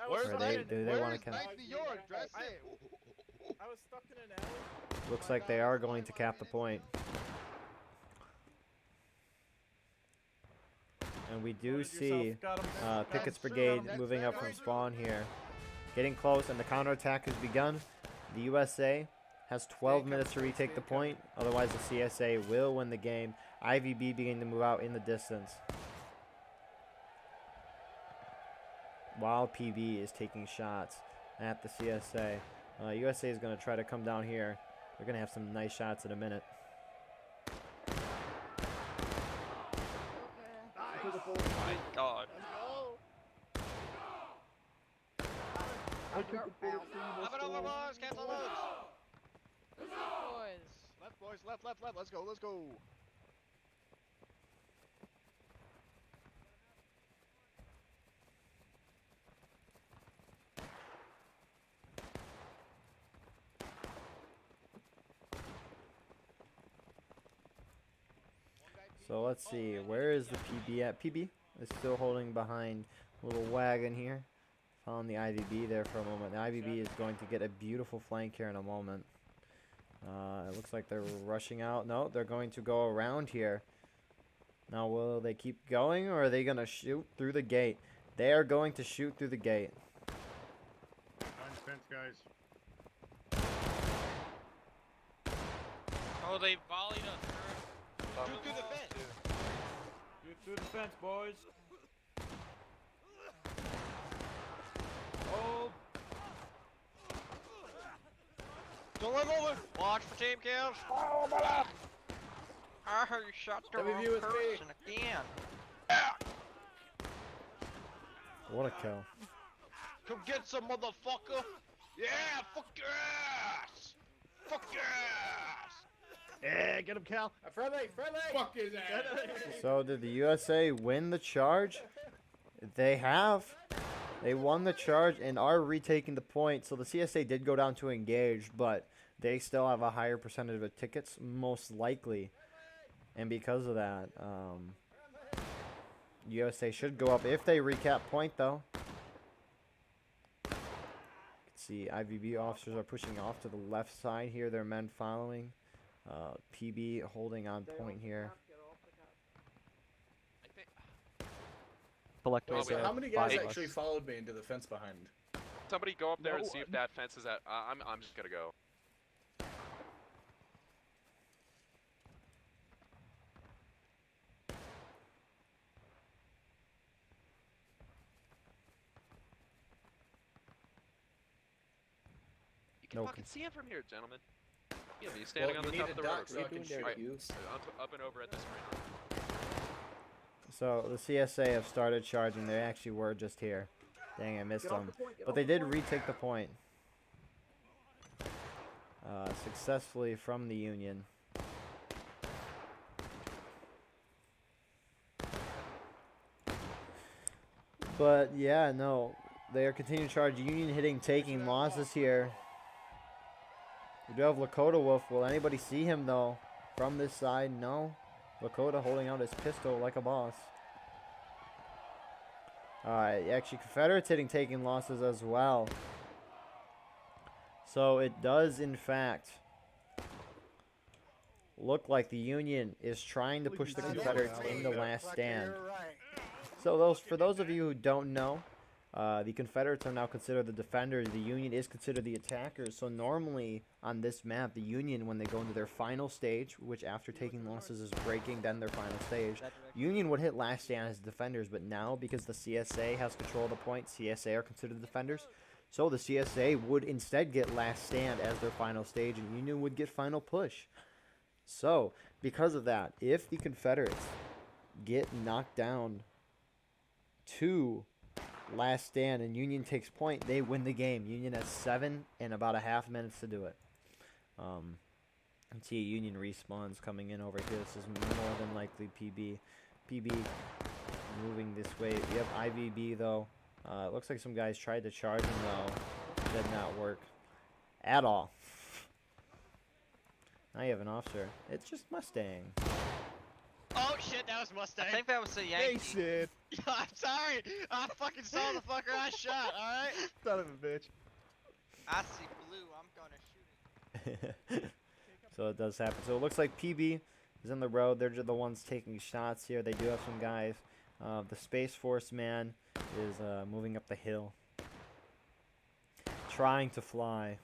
Where's Or do they want to cap? New York? Dress it. I was stuck in an alley. Looks like they are going to cap the point. And we do see Pickett's Brigade moving up from spawn here. Getting close, and the counterattack has begun. The USA has 12 minutes to retake the point. Otherwise, the CSA will win the game. IVB beginning to move out in the distance, while PB is taking shots at the CSA. USA is going to try to come down here. They're going to have some nice shots in a minute. Oh my god. Up and over, boys. Cancel loads. Boys. Left, boys. Left, left, left. Let's go, let's go. So let's see, where is the PB at? PB is still holding behind a little wagon here. Found the IVB there for a moment. The IVB is going to get a beautiful flank here in a moment. It looks like they're rushing out. No, they're going to go around here. Now, will they keep going, or are they going to shoot through the gate? They are going to shoot through the gate. Find fence, guys. Oh, they volleyed us. Shoot through the fence. Shoot through the fence, boys. Oh, Don't let over. Watch for team kills. I heard you shot the wrong person again. What a kill. Come get some, motherfucker. Yeah, fuck your ass. Fuck your ass. Yeah, get him, Cal. Friendly! Fuck his ass! So did the USA win the charge? They have. They won the charge and are retaking the point. So the CSA did go down to engage, but they still have a higher percentage of tickets, most likely. And because of that, USA should go up if they recap point, though. You can see IVB officers are pushing off to the left side here. Their men following. PB holding on point here. How many guys actually followed me into the fence behind? Somebody go up there and see if that fence is at. I'm just gonna go. You can fucking see him from here, gentlemen. Yeah, he's standing on the top of the road. So I can shoot you. Up and over at this right now. So the CSA have started charging. They actually were just here. Dang, I missed them. But they did retake the point. Successfully from the Union. But yeah, no. They are continuing to charge. Union hitting, taking losses here. We do have Lakota Wolf. Will anybody see him though? From this side, no. Lakota holding out his pistol like a boss. Alright, actually Confederates hitting, taking losses as well. So it does in fact look like the Union is trying to push the Confederates in the last stand. So for those of you who don't know, the Confederates are now considered the defenders. The Union is considered the attackers. So normally on this map, the Union, when they go into their final stage, which after taking losses is breaking, then their final stage, Union would hit last stand as defenders. But now, because the CSA has control of the point, CSA are considered the defenders. So the CSA would instead get last stand as their final stage, and Union would get final push. So, because of that, if the Confederates get knocked down to last stand and Union takes point, they win the game. Union has 7 and about a half minutes to do it. And see Union respawns coming in over here. This is more than likely PB. PB moving this way. We have IVB though. It looks like some guys tried to charge him though. Did not work at all. Now you have an officer. It's just Mustang. Oh shit, that was Mustang. I think that was a Yankee. Hey, shit. I'm sorry. I fucking saw the fucker I shot, alright? Son of a bitch. I see blue. I'm gonna shoot it. So it does happen. So it looks like PB is in the road. They're just the ones taking shots here. They do have some guys. The Space Force man is moving up the hill. Trying to fly.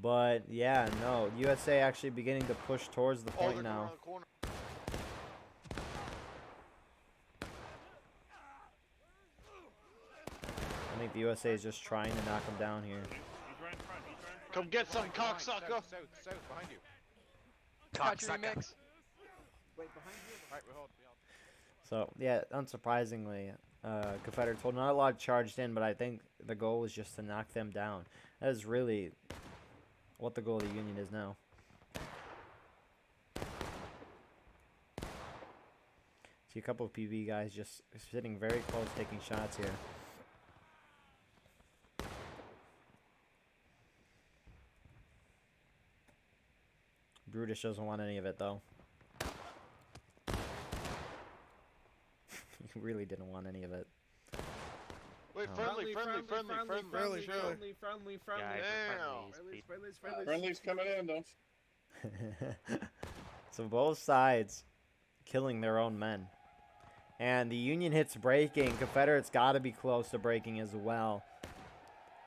But yeah, no. USA actually beginning to push towards the point now. I think the USA is just trying to knock him down here. Come get some cocksucker. South, behind you. Country mix. Wait, behind you. Alright, we hold. So yeah, unsurprisingly, Confederates hold not a lot charged in, but I think the goal is just to knock them down. That is really what the goal of the Union is now. See a couple of PV guys just sitting very close, taking shots here. Brutish doesn't want any of it though. He really didn't want any of it. Wait, friendly. Friendly's coming in, don't. So both sides killing their own men. And the Union hits breaking. Confederates got to be close to breaking as well.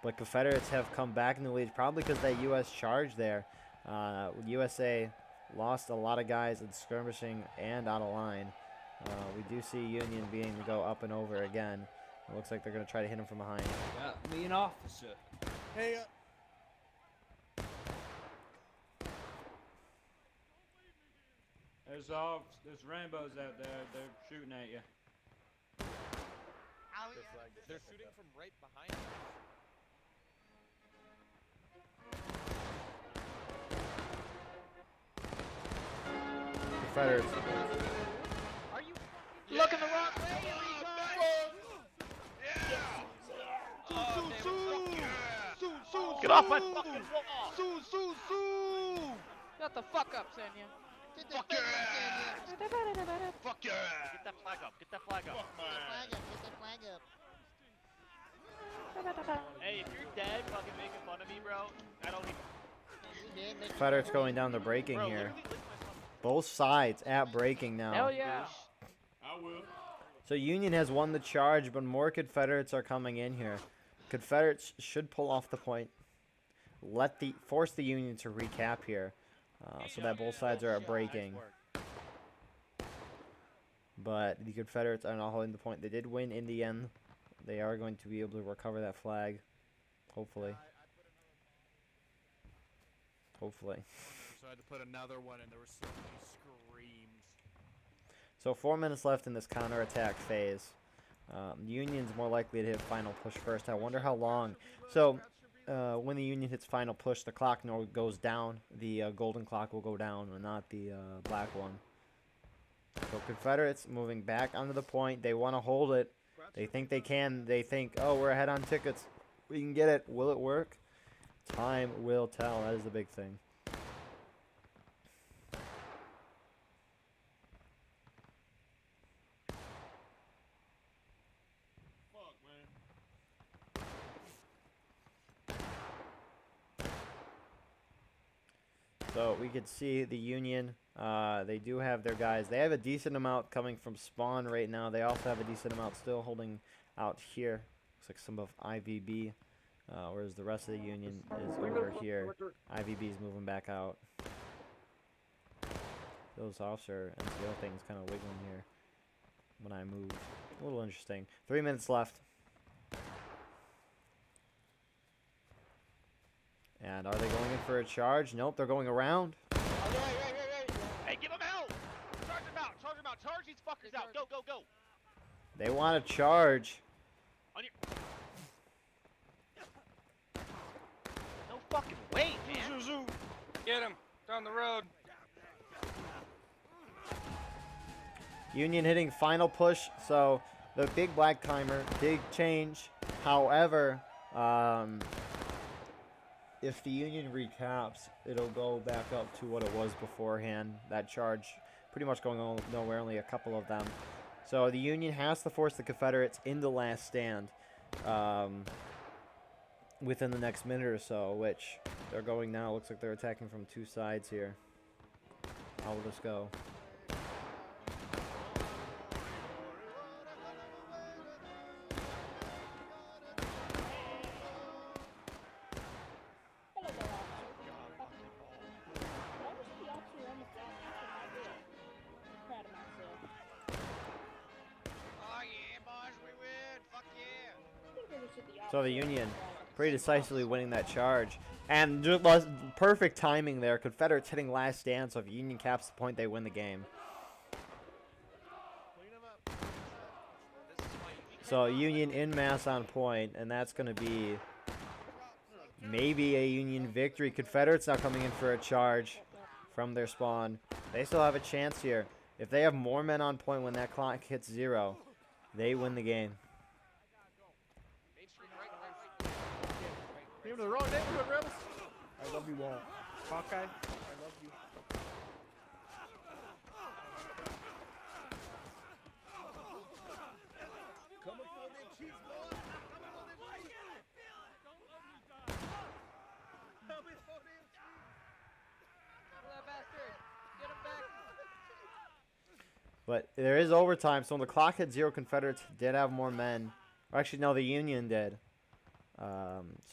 But Confederates have come back in the lead, probably because that U.S. charge there. USA lost a lot of guys in skirmishing and out of line. We do see Union being to go up and over again. It looks like they're going to try to hit him from behind. Got me an officer. Hey, There's rainbows out there. They're shooting at you. They're shooting from right behind you. Confederates. Are you Looking the wrong way. Get off my fucking wall! Shut the fuck up, Senya. Fuck your ass! Fuck your ass! Get that flag up. Get that flag up. Hey, if you're dead, fucking making fun of me, bro, I don't even. Confederates going down the breaking here. Both sides at breaking now. Hell yeah. I will. So Union has won the charge, but more Confederates are coming in here. Confederates should pull off the point. Force the Union to recap here, so that both sides are at breaking. But the Confederates are not holding the point. They did win in the end. They are going to be able to recover that flag, hopefully. Hopefully. So I had to put another one, and there were so many screams. So 4 minutes left in this counterattack phase. The Union's more likely to hit final push first. I wonder how long. So when the Union hits final push, the clock goes down. The golden clock will go down, and not the black one. So Confederates moving back onto the point. They want to hold it. They think they can. They think, oh, we're ahead on tickets. We can get it. Will it work? Time will tell. That is the big thing. So we could see the Union, they do have their guys. They have a decent amount coming from spawn right now. They also have a decent amount still holding out here. Looks like some of IVB, whereas the rest of the Union is over here. IVB is moving back out. Those officer NCO things kind of wiggling here. when I move. A little interesting. 3 minutes left. And are they going in for a charge? Nope, they're going around. Hey, give him out! Charge him out! Charge him out! Charge these fuckers out! Go, go, go! They want to charge. On your... No fucking way, man! Get him down the road. Union hitting final push, so the big black timer, big change. However, if the Union recaps, it'll go back up to what it was beforehand. That charge pretty much going on nowhere, only a couple of them. So the Union has to force the Confederates into last stand within the next minute or so, which they're going now. Looks like they're attacking from two sides here. How will this go? So the Union pretty decisively winning that charge. And just perfect timing there. Confederates hitting last stand, so if Union caps the point, they win the game. So Union in mass on point, and that's going to be maybe a Union victory. Confederates now coming in for a charge from their spawn. They still have a chance here. If they have more men on point when that clock hits 0, they win the game. Came to the wrong neighborhood, Rebels. I love you all. Hawkeye, I love you. But there is overtime, so when the clock hit 0, Confederates did have more men. Or actually, no, the Union did.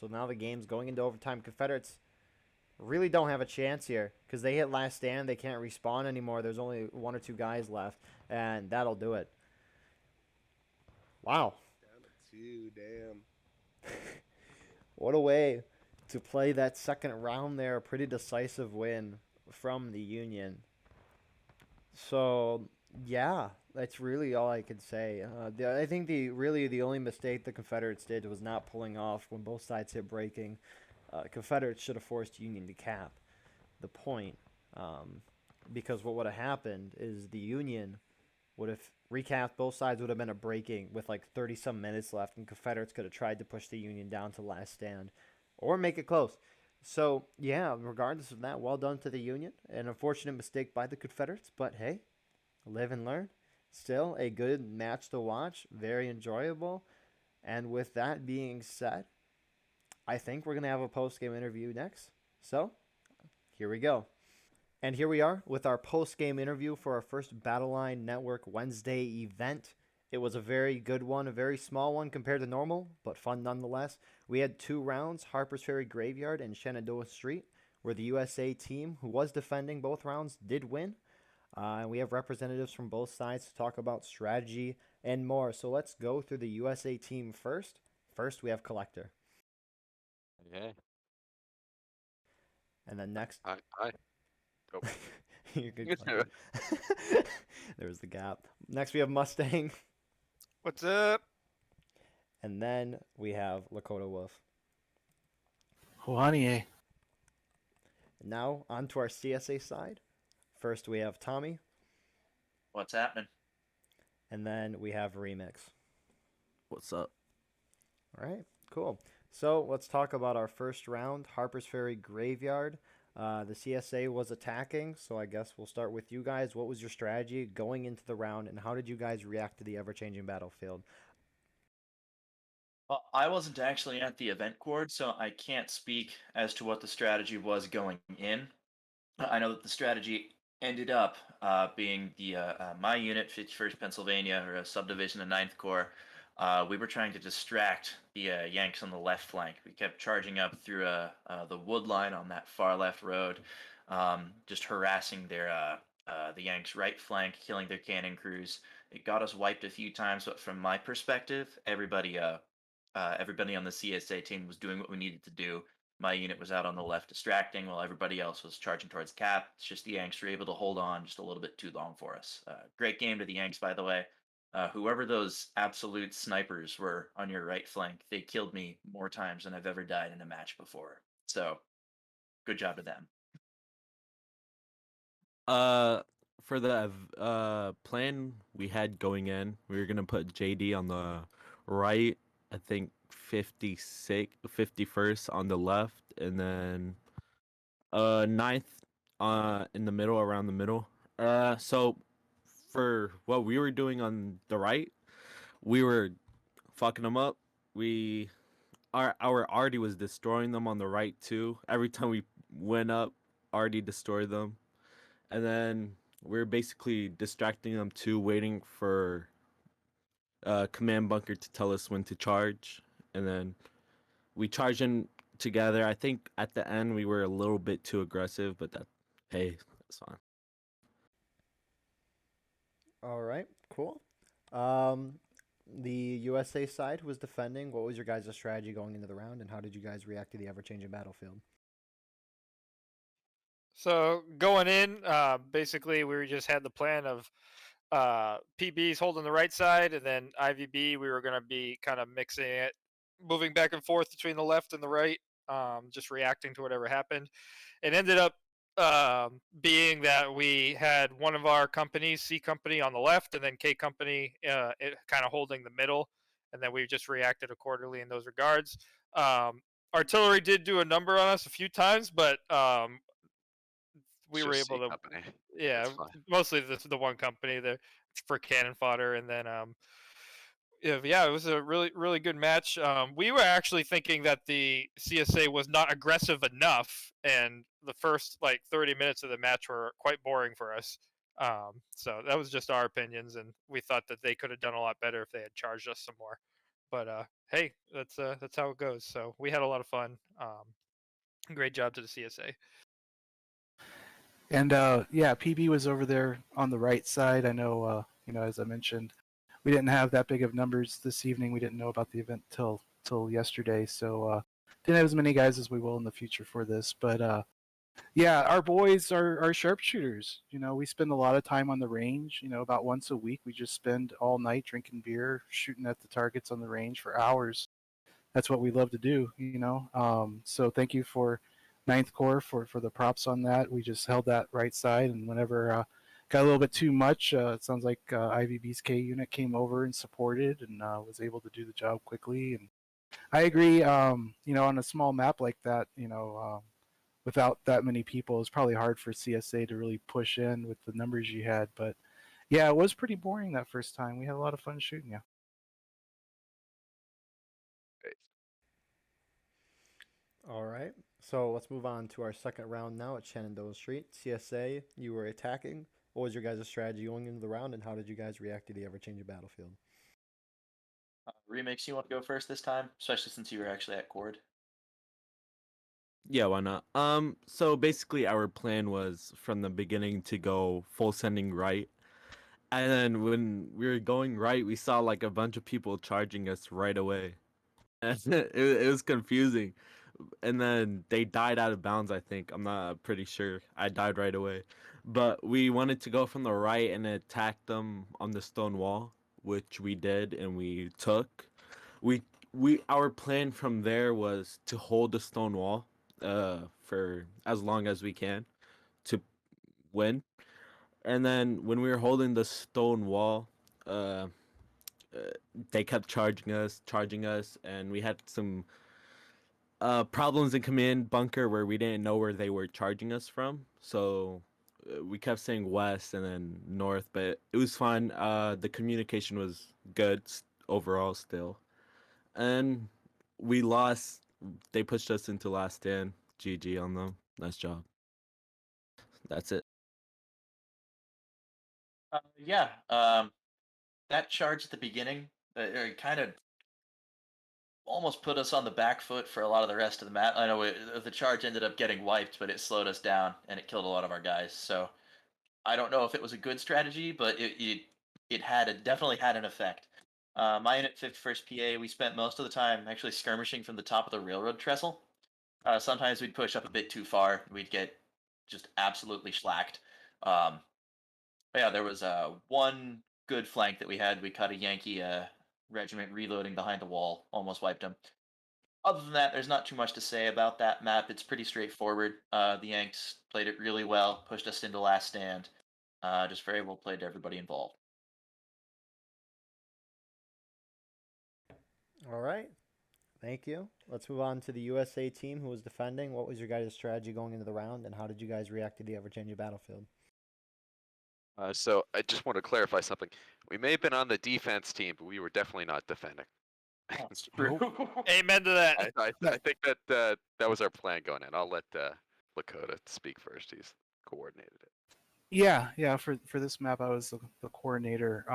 So now the game's going into overtime. Confederates really don't have a chance here because they hit last stand. They can't respawn anymore. There's only 1 or 2 guys left, and that'll do it. Wow. Down to 2, damn. What a way to play that second round there. A pretty decisive win from the Union. So, yeah, that's really all I could say. I think the only mistake the Confederates did was not pulling off when both sides hit breaking. Confederates should have forced Union to cap the point, because what would have happened is the Union would have recapped. Both sides would have been a breaking with like 30-some minutes left, and Confederates could have tried to push the Union down to last stand or make it close. So, yeah, regardless of that, well done to the Union. An unfortunate mistake by the Confederates, but hey, live and learn. Still a good match to watch, very enjoyable. And with that being said, I think we're going to have a post-game interview next. So, here we go. And here we are with our post-game interview for our first Battle Line Network Wednesday event. It was a very good one, a very small one compared to normal, but fun nonetheless. We had 2 rounds, Harper's Ferry Graveyard and Shenandoah Street, where the USA team, who was defending both rounds, did win. And we have representatives from both sides to talk about strategy and more. So let's go through the USA team first. First, we have Collector. Okay. And then next... Hi. Oh. You're good. There's the gap. Next, we have Mustang. What's up? And then we have Lakota Wolf. Juanie. Now, on to our CSA side. First, we have Tommy. What's happening? And then we have Remix. What's up? All right, cool. So let's talk about our first round, Harper's Ferry Graveyard. The CSA was attacking, so I guess we'll start with you guys. What was your strategy going into the round, and how did you guys react to the ever-changing battlefield? Well, I wasn't actually at the event cord, so I can't speak as to what the strategy was going in. I know that the strategy ended up being the my unit, 51st Pennsylvania, or a subdivision of 9th Corps. We were trying to distract the Yanks on the left flank. We kept charging up through the wood line on that far left road, just harassing their the Yanks' right flank, killing their cannon crews. It got us wiped a few times, but from my perspective, everybody on the CSA team was doing what we needed to do. My unit was out on the left distracting while everybody else was charging towards cap. It's just the Yanks were able to hold on just a little bit too long for us. Great game to the Yanks, by the way. Whoever those absolute snipers were on your right flank, they killed me more times than I've ever died in a match before. So, good job to them. For the plan we had going in, we were gonna put JD on the right, I think 51st on the left, and then ninth in the middle, around the middle. So for what we were doing on the right, we were fucking them up. Our Artie was destroying them on the right too. Every time we went up, Artie destroyed them. And then we're basically distracting them too, waiting for command bunker to tell us when to charge, and then we charge in together. I think at the end we were a little bit too aggressive, but that's fine. All right, cool. The USA side was defending. What was your guys' strategy going into the round, and how did you guys react to the ever-changing battlefield? So going in, basically we just had the plan of PBs holding the right side, and then IVB we were going to be kind of mixing it, moving back and forth between the left and the right, just reacting to whatever happened. It ended up being that we had one of our companies, C company, on the left, and then K company kind of holding the middle, and then we just reacted accordingly in those regards. Artillery did do a number on us a few times, but we were able to, yeah, mostly the one company there for cannon fodder, and then yeah, it was a really good match. We were actually thinking that the CSA was not aggressive enough, and the first like 30 minutes of the match were quite boring for us. So that was just our opinions, and we thought that they could have done a lot better if they had charged us some more. But hey, that's how it goes. So we had a lot of fun. Great job to the CSA. And yeah, PB was over there on the right side. I know, as I mentioned, we didn't have that big of numbers this evening. We didn't know about the event till yesterday, so didn't have as many guys as we will in the future for this. But yeah, our boys are sharpshooters. We spend a lot of time on the range. About once a week, we just spend all night drinking beer, shooting at the targets on the range for hours. That's what we love to do. So thank you for Ninth Corps for the props on that. We just held that right side, and whenever got a little bit too much, it sounds like IVB's K unit came over and supported and was able to do the job quickly. And I agree. On a small map like that, without that many people, it's probably hard for CSA to really push in with the numbers you had. But yeah, it was pretty boring that first time. We had a lot of fun shooting you. All right, so let's move on to our second round now at Shenandoah Street. CSA, you were attacking. What was your guys' strategy going into the round, and how did you guys react to the ever-changing battlefield? Remix, you want to go first this time, especially since you were actually at Cord? Yeah, why not? So basically our plan was from the beginning to go full sending right. And then when we were going right, we saw like a bunch of people charging us right away. And it was confusing. And then they died out of bounds, I think. I'm not pretty sure. I died right away. But we wanted to go from the right and attack them on the stone wall, which we did and we took. Our plan from there was to hold the stone wall for as long as we can to win. And then when we were holding the stone wall, uh, they kept charging us, and we had some problems in command bunker where we didn't know where they were charging us from. So we kept saying west and then north, but it was fine. The communication was good overall still, and we lost. They pushed us into last stand. GG on them. Nice job. That's it. Yeah, that charge at the beginning kind of almost put us on the back foot for a lot of the rest of the match. I know the charge ended up getting wiped, but it slowed us down and it killed a lot of our guys. So I don't know if it was a good strategy, but definitely had an effect. My unit, 51st PA, we spent most of the time actually skirmishing from the top of the railroad trestle. Sometimes we'd push up a bit too far. We'd get just absolutely shellacked. But yeah, there was one good flank that we had. We caught a Yankee regiment reloading behind a wall, almost wiped them. Other than that, there's not too much to say about that map. It's pretty straightforward. The Yanks played it really well, pushed us into last stand. Just very well played to everybody involved. All right. Thank you. Let's move on to the USA team who was defending. What was your guys' strategy going into the round, and how did you guys react to the Virginia battlefield? So I just want to clarify something. We may have been on the defense team, but we were definitely not defending. That's true. Amen to that. I think that that was our plan going in. I'll let Lakota speak first. He's coordinated it. Yeah. For this map, I was the coordinator.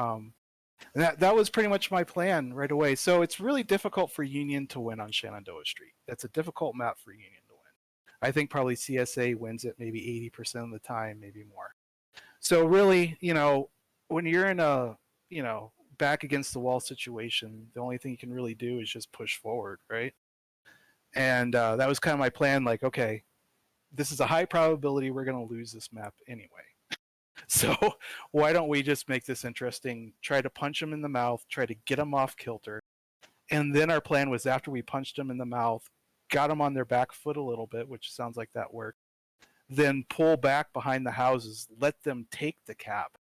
And that was pretty much my plan right away. So it's really difficult for Union to win on Shenandoah Street. That's a difficult map for Union to win. I think probably CSA wins it maybe 80% of the time, maybe more. So really, when you're in a, back against the wall situation, the only thing you can really do is just push forward, right? And that was kind of my plan. Like, okay, this is a high probability we're going to lose this map anyway. So why don't we just make this interesting, try to punch them in the mouth, try to get them off kilter. And then our plan was after we punched them in the mouth, got them on their back foot a little bit, which sounds like that worked. Then pull back behind the houses, let them take the cap,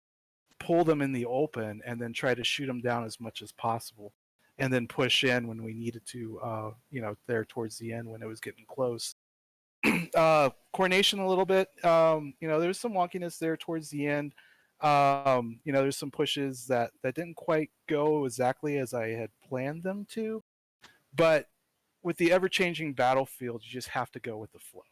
pull them in the open, and then try to shoot them down as much as possible. And then push in when we needed to, there towards the end when it was getting close. Coordination a little bit. There was some wonkiness there towards the end. There's some pushes that didn't quite go exactly as I had planned them to. But with the ever-changing battlefield, you just have to go with the flow.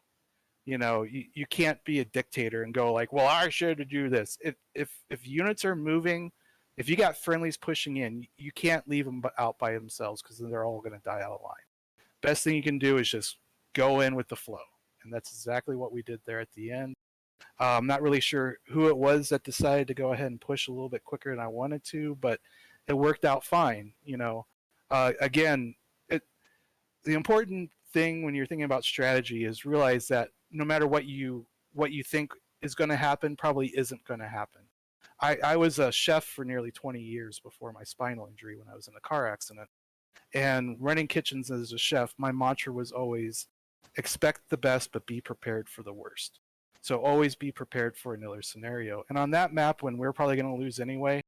You can't be a dictator and go like, well, I should do this. If units are moving, if you got friendlies pushing in, you can't leave them out by themselves because then they're all going to die out of line. Best thing you can do is just go in with the flow. And that's exactly what we did there at the end. I'm not really sure who it was that decided to go ahead and push a little bit quicker than I wanted to, but it worked out fine. Again, the important thing when you're thinking about strategy is realize that no matter what you think is going to happen, probably isn't going to happen. I was a chef for nearly 20 years before my spinal injury when I was in a car accident. And running kitchens as a chef, my mantra was always expect the best, but be prepared for the worst. So always be prepared for another scenario. And on that map, when we're probably going to lose anyway,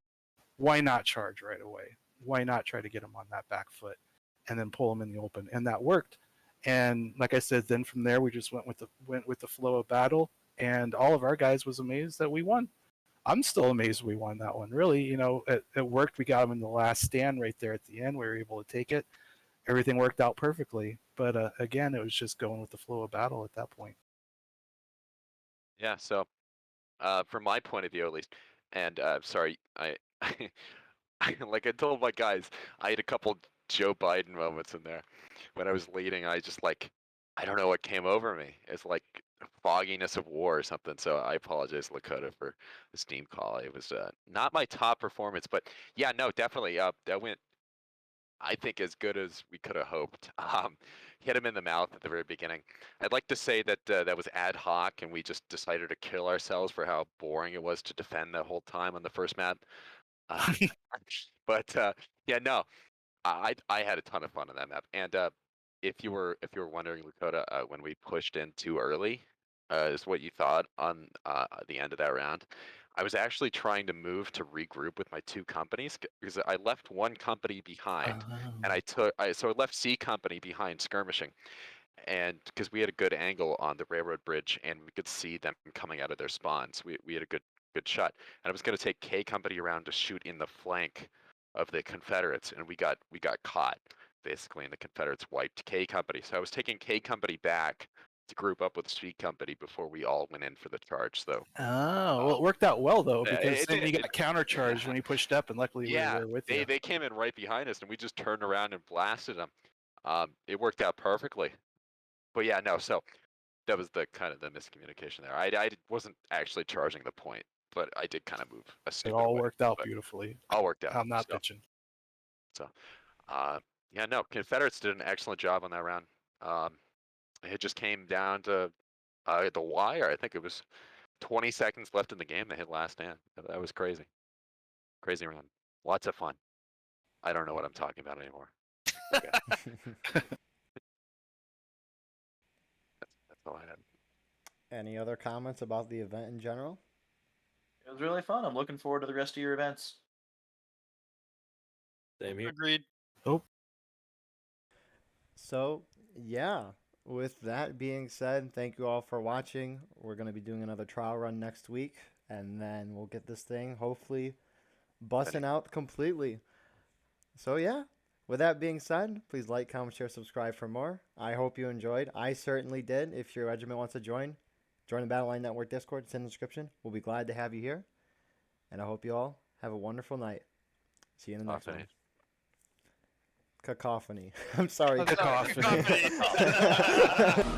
why not charge right away? Why not try to get them on that back foot and then pull them in the open? And that worked. And like I said, then from there we just went with the flow of battle, and all of our guys was amazed that we won. I'm still amazed we won that one. Really, it worked. We got them in the last stand right there at the end. We were able to take it. Everything worked out perfectly. But again, it was just going with the flow of battle at that point. Yeah. So, from my point of view, at least, and sorry, I like I told my guys, I had a couple Joe Biden moments in there when I was leading. I just I don't know what came over me. It's like fogginess of war or something. So I apologize, Lakota, for the steam call. It was not my top performance, but yeah, no, definitely. That went, I think, as good as we could have hoped. Hit him in the mouth at the very beginning. I'd like to say that that was ad hoc, and we just decided to kill ourselves for how boring it was to defend the whole time on the first map. But yeah, no, I had a ton of fun on that map. And if you were wondering, Lakota, when we pushed in too early, is what you thought on the end of that round. I was actually trying to move to regroup with my two companies because I left one company behind, and so I left C company behind skirmishing, and because we had a good angle on the railroad bridge and we could see them coming out of their spawns, we had a good shot, and I was going to take K company around to shoot in the flank of the Confederates, and we got caught basically, and the Confederates wiped K company. So I was taking K company back to group up with C company before we all went in for the charge. So well, it worked out well though, because then it you got countercharged when he pushed up, and luckily we were there with you. They came in right behind us, and we just turned around and blasted them. It worked out perfectly. But yeah, no. So that was the kind of the miscommunication there. I wasn't actually charging the point but I did kind of move a It stupid all way, worked out but beautifully. all worked out. I'm not so, bitching. So, yeah, no, Confederates did an excellent job on that round. It just came down to the wire. I think it was 20 seconds left in the game. They hit last stand. That was crazy. Crazy round. Lots of fun. I don't know what I'm talking about anymore. Okay. That's all I had. Any other comments about the event in general? It was really fun. I'm looking forward to the rest of your events. Same here. Agreed. Oh, So, yeah, with that being said, thank you all for watching. We're going to be doing another trial run next week, and then we'll get this thing hopefully busting out completely. So, yeah, with that being said, please like, comment, share, subscribe for more. I hope you enjoyed. I certainly did. If your regiment wants to join the Battleline Network Discord. It's in the description. We'll be glad to have you here. And I hope you all have a wonderful night. See you in the next one. Cacophony. I'm sorry. Cacophony. Cacophony.